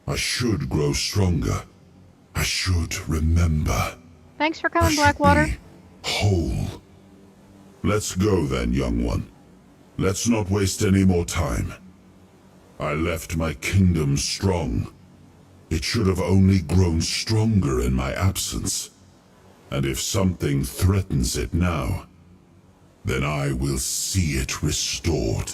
I should grow stronger. I should remember. Thanks for coming, Blackwater. Be whole. Let's go then, young one. Let's not waste any more time. I left my kingdom strong. It should have only grown stronger in my absence. And if something threatens it now, then I will see it restored.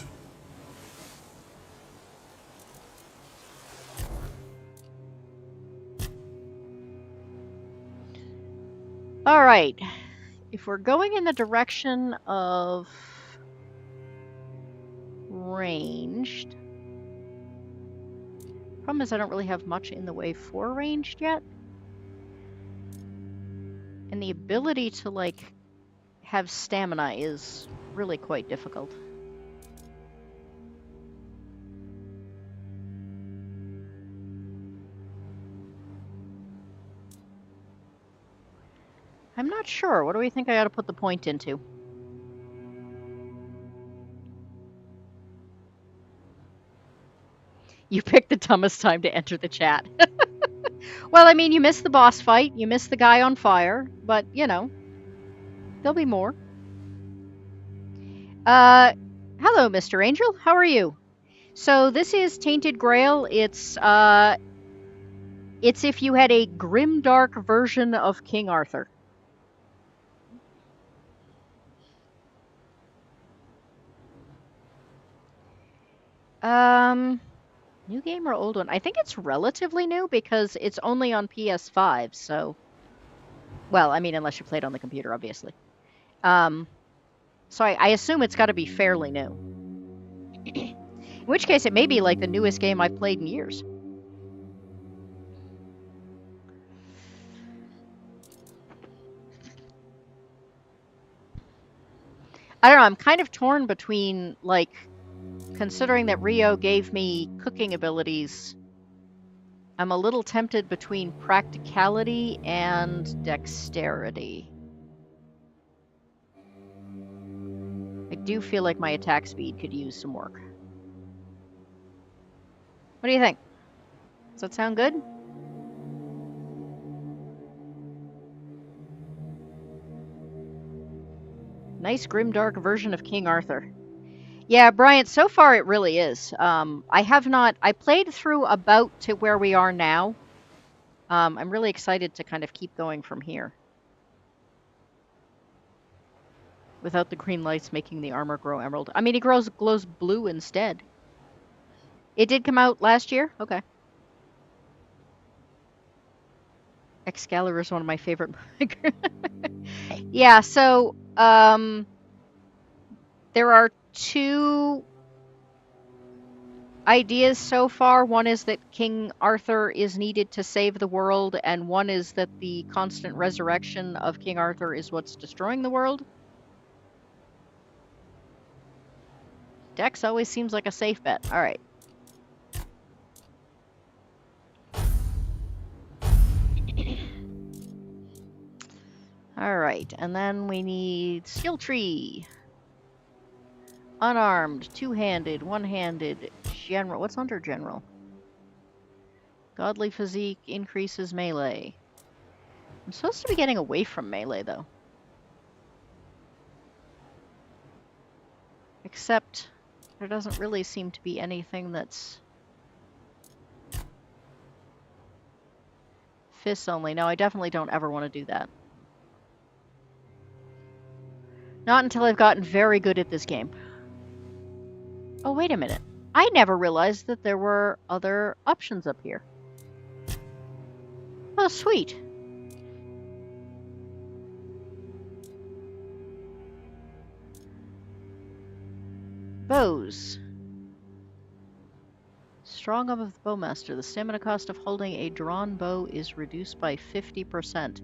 All right. If we're going in the direction of ranged, problem is I don't really have much in the way for ranged yet. And the ability to, like, have stamina is really quite difficult. I'm not sure. What do we think I ought to put the point into? You picked the dumbest time to enter the chat. Well, I mean, you missed the boss fight, you missed the guy on fire, but, you know, there'll be more. Hello, Mr. Angel. How are you? So this is Tainted Grail. It's if you had a grimdark version of King Arthur. New game or old one? I think it's relatively new because it's only on PS5, so... Well, I mean, unless you played on the computer, obviously. So I assume it's got to be fairly new. In which case, it may be like the newest game I've played in years. I don't know, I'm kind of torn between, like... Considering that Rio gave me cooking abilities, I'm a little tempted between practicality and dexterity. I do feel like my attack speed could use some work. What do you think? Does that sound good? Nice grimdark version of King Arthur. Yeah, Bryant, so far it really is. I played through about to where we are now. I'm really excited to kind of keep going from here. Without the green lights making the armor grow emerald. I mean, it glows blue instead. It did come out last year? Okay. Excalibur is one of my favorite. Yeah, so, there are two ideas so far. One is that King Arthur is needed to save the world, and one is that the constant resurrection of King Arthur is what's destroying the world. Dex always seems like a safe bet. Alright. Alright, and then we need skill tree. Unarmed, two-handed, one-handed, general. What's under general? Godly physique increases melee. I'm supposed to be getting away from melee, though. Except There doesn't really seem to be anything that's fists only. No, I definitely don't ever want to do that. Not until I've gotten very good at this game. Oh, wait a minute. I never realized that there were other options up here. Oh, sweet. Bows. Strong arm of the bowmaster. The stamina cost of holding a drawn bow is reduced by 50%.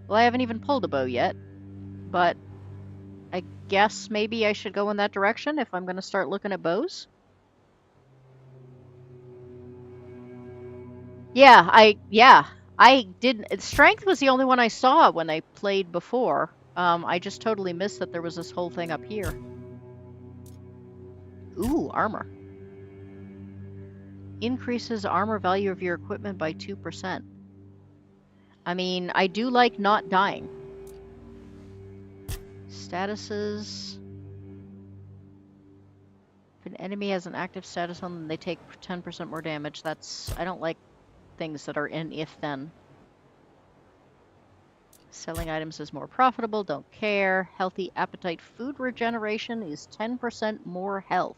Well, I haven't even pulled a bow yet, but I guess maybe I should go in that direction if I'm going to start looking at bows. Yeah, I didn't. Strength was the only one I saw when I played before. I just totally missed that there was this whole thing up here. Ooh, armor. Increases armor value of your equipment by 2%. I mean, I do like not dying. Statuses. If an enemy has an active status on them, they take 10% more damage. I don't like things that are in if-then. Selling items is more profitable, don't care. Healthy appetite food regeneration is 10% more health.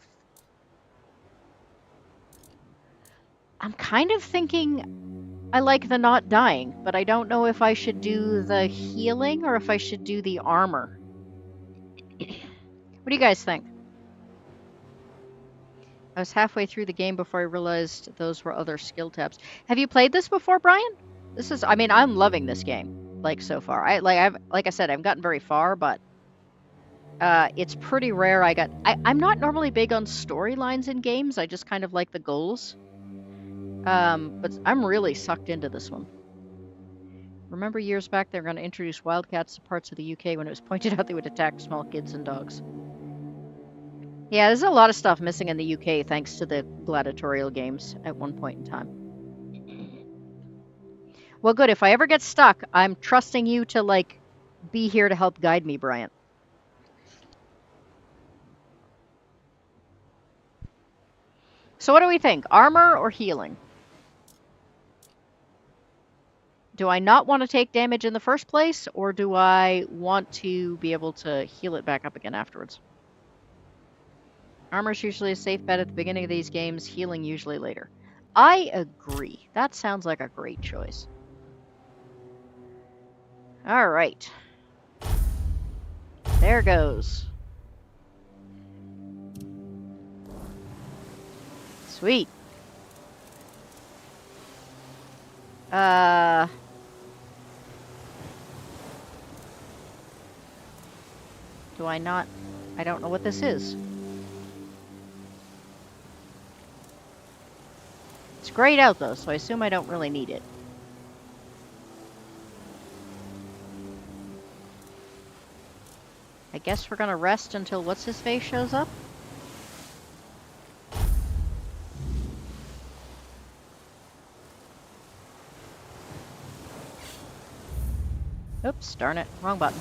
I'm kind of thinking I like the not dying, but I don't know if I should do the healing or if I should do the armor. What do you guys think? I was halfway through the game before I realized those were other skill tabs. Have you played this before, Brian? I'm loving this game. Like so far, like I said, I haven't gotten very far, but it's pretty rare. I'm not normally big on storylines in games. I just kind of like the goals. But I'm really sucked into this one. Remember years back they were going to introduce wildcats to parts of the UK when it was pointed out they would attack small kids and dogs. Yeah, there's a lot of stuff missing in the UK thanks to the gladiatorial games at one point in time. Well, good. If I ever get stuck, I'm trusting you to, be here to help guide me, Bryant. So what do we think? Armor or healing? Do I not want to take damage in the first place, or do I want to be able to heal it back up again afterwards? Armor is usually a safe bet at the beginning of these games, healing usually later. I agree. That sounds like a great choice. All right. There goes. Sweet. Do I not? I don't know what this is. It's grayed out though, so I assume I don't really need it. I guess we're gonna rest until what's-his-face shows up? Oops, darn it. Wrong button.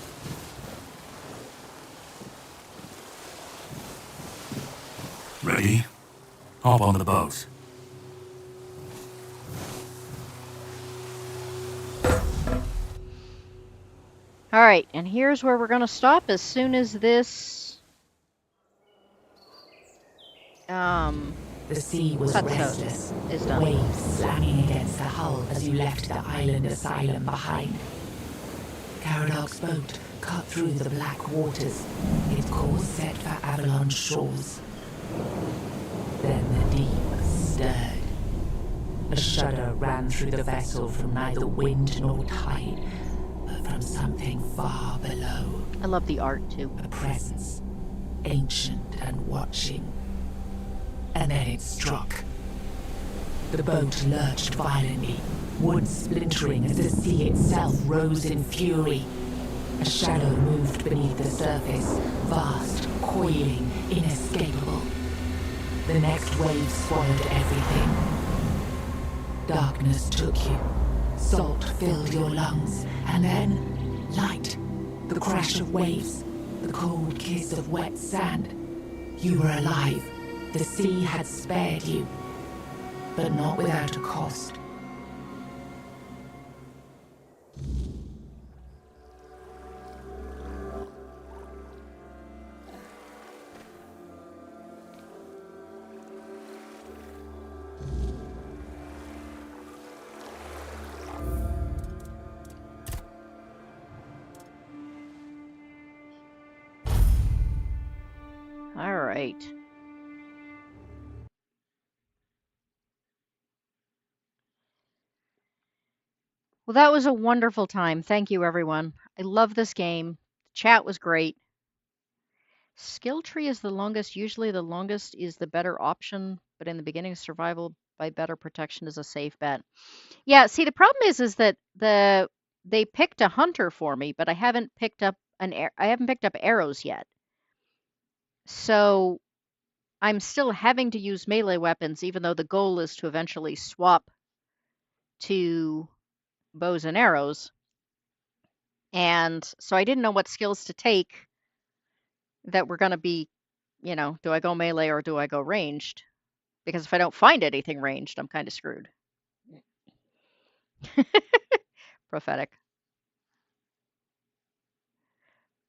Ready? Hop on the boat. Alright, and here's where we're gonna stop as soon as this... The sea was restless, is done. waves slamming against the hull as you left the island asylum behind. Caradog's boat cut through the black waters, its course set for Avalon's shores. Then the deep stirred. A shudder ran through the vessel from neither wind nor tide, but from something far below. I love the art, too. A presence, ancient and watching. And then it struck. The boat lurched violently, wood splintering as the sea itself rose in fury. A shadow moved beneath the surface, vast, coiling, inescapable. The next wave swallowed everything. Darkness took you. Salt filled your lungs, and then light. The crash of waves, the cold kiss of wet sand. You were alive, The sea had spared you, but not without a cost. All right. Well, that was a wonderful time. Thank you, everyone. I love this game. Chat was great. Skill tree is the longest. Usually the longest is the better option, but in the beginning of survival by better protection is a safe bet. Yeah, see the problem is that they picked a hunter for me, but I haven't picked up arrows yet. So I'm still having to use melee weapons even though the goal is to eventually swap to bows and arrows. And so I didn't know what skills to take that were going to be, do I go melee or do I go ranged? Because if I don't find anything ranged, I'm kind of screwed. Prophetic.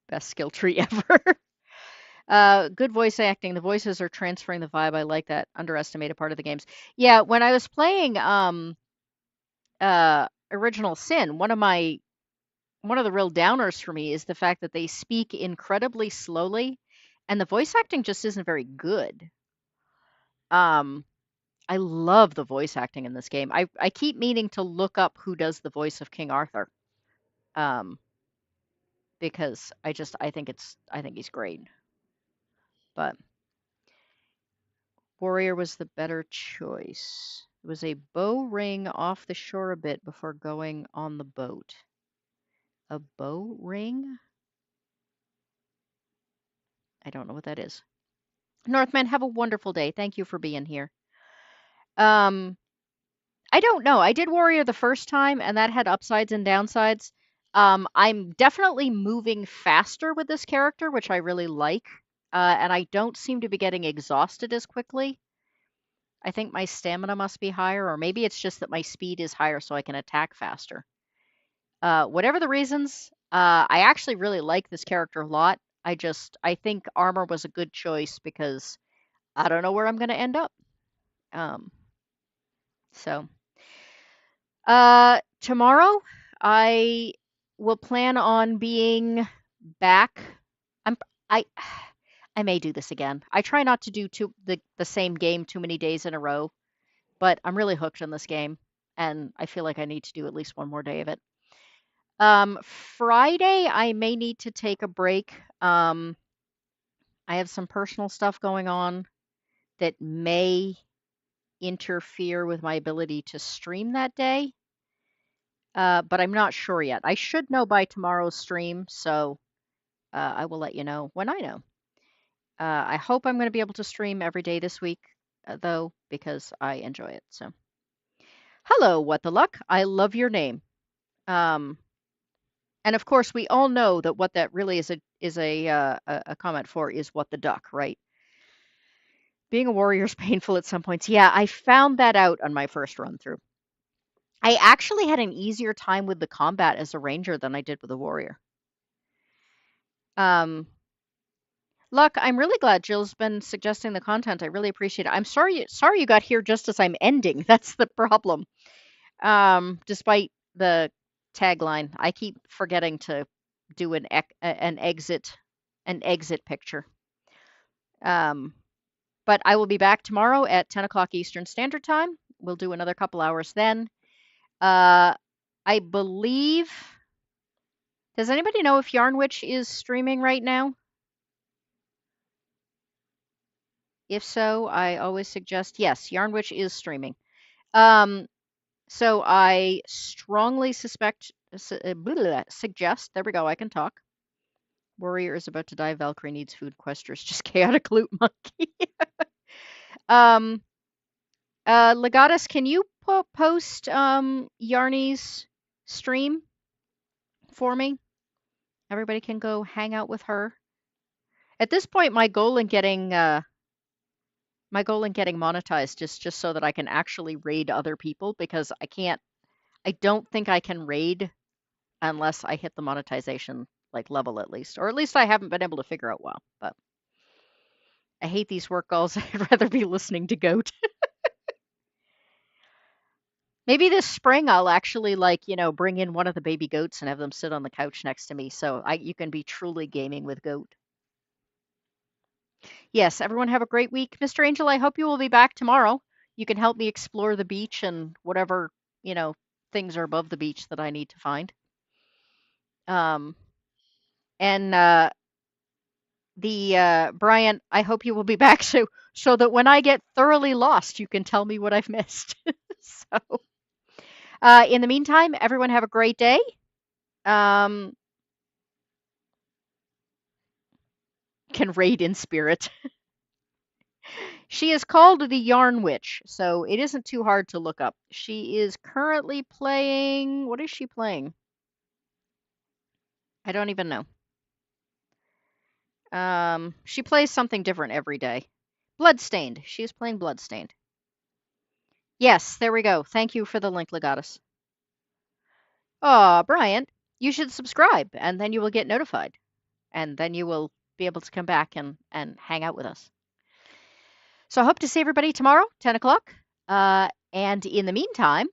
Best skill tree ever. Good voice acting. The voices are transferring the vibe. I like that underestimated part of the games. Yeah, when I was playing Original Sin, one of the real downers for me is the fact that they speak incredibly slowly and the voice acting just isn't very good. I love the voice acting in this game. I keep meaning to look up who does the voice of King Arthur. Because I think he's great. But warrior was the better choice. It was a bow ring off the shore a bit before going on the boat. A bow ring? I don't know what that is. Northman, have a wonderful day. Thank you for being here. I don't know. I did warrior the first time, and that had upsides and downsides. I'm definitely moving faster with this character, which I really like. And I don't seem to be getting exhausted as quickly. I think my stamina must be higher, or maybe it's just that my speed is higher so I can attack faster. Whatever the reasons, I actually really like this character a lot. I think armor was a good choice because I don't know where I'm going to end up. So, tomorrow I will plan on being back. I I may do this again. I try not to do the same game too many days in a row, but I'm really hooked on this game, and I feel like I need to do at least one more day of it. Friday, I may need to take a break. I have some personal stuff going on that may interfere with my ability to stream that day, but I'm not sure yet. I should know by tomorrow's stream, so I will let you know when I know. I hope I'm going to be able to stream every day this week, though, because I enjoy it. So, hello, what the luck? I love your name. And of course, we all know that what that really is a comment for is what the duck, right? Being a warrior is painful at some points. Yeah, I found that out on my first run through. I actually had an easier time with the combat as a ranger than I did with a warrior. Luck, I'm really glad Jill's been suggesting the content. I really appreciate it. I'm sorry you got here just as I'm ending. That's the problem. Despite the tagline, I keep forgetting to do an exit picture. But I will be back tomorrow at 10 o'clock Eastern Standard Time. We'll do another couple hours then. I believe. Does anybody know if Yarnwitch is streaming right now? If so, I always suggest yes, Yarnwitch is streaming. So I strongly suggest, there we go, I can talk. Warrior is about to die, Valkyrie needs food, Quester's just chaotic loot monkey. Legatus, can you post Yarny's stream for me? Everybody can go hang out with her. At this point, my goal in getting My goal in getting monetized is just so that I can actually raid other people, because I don't think I can raid unless I hit the monetization like level at least, or at least I haven't been able to figure out well. But I hate these work goals. I'd rather be listening to Goat. Maybe this spring I'll actually bring in one of the baby goats and have them sit on the couch next to me, so you can be truly gaming with Goat. Yes, everyone have a great week. Mr. Angel, I hope you will be back tomorrow. You can help me explore the beach and whatever, things are above the beach that I need to find. And Brian, I hope you will be back so that when I get thoroughly lost, you can tell me what I've missed. So, in the meantime, everyone have a great day. Can raid in spirit. She is called the Yarn Witch, so it isn't too hard to look up. She is currently playing. What is she playing? I don't even know. She plays something different every day. Bloodstained. She is playing Bloodstained. Yes, there we go. Thank you for the link, Legatus. Aw, Brian, you should subscribe, and then you will get notified. And then you will be able to come back and hang out with us. So I hope to see everybody tomorrow, 10 o'clock. And in the meantime,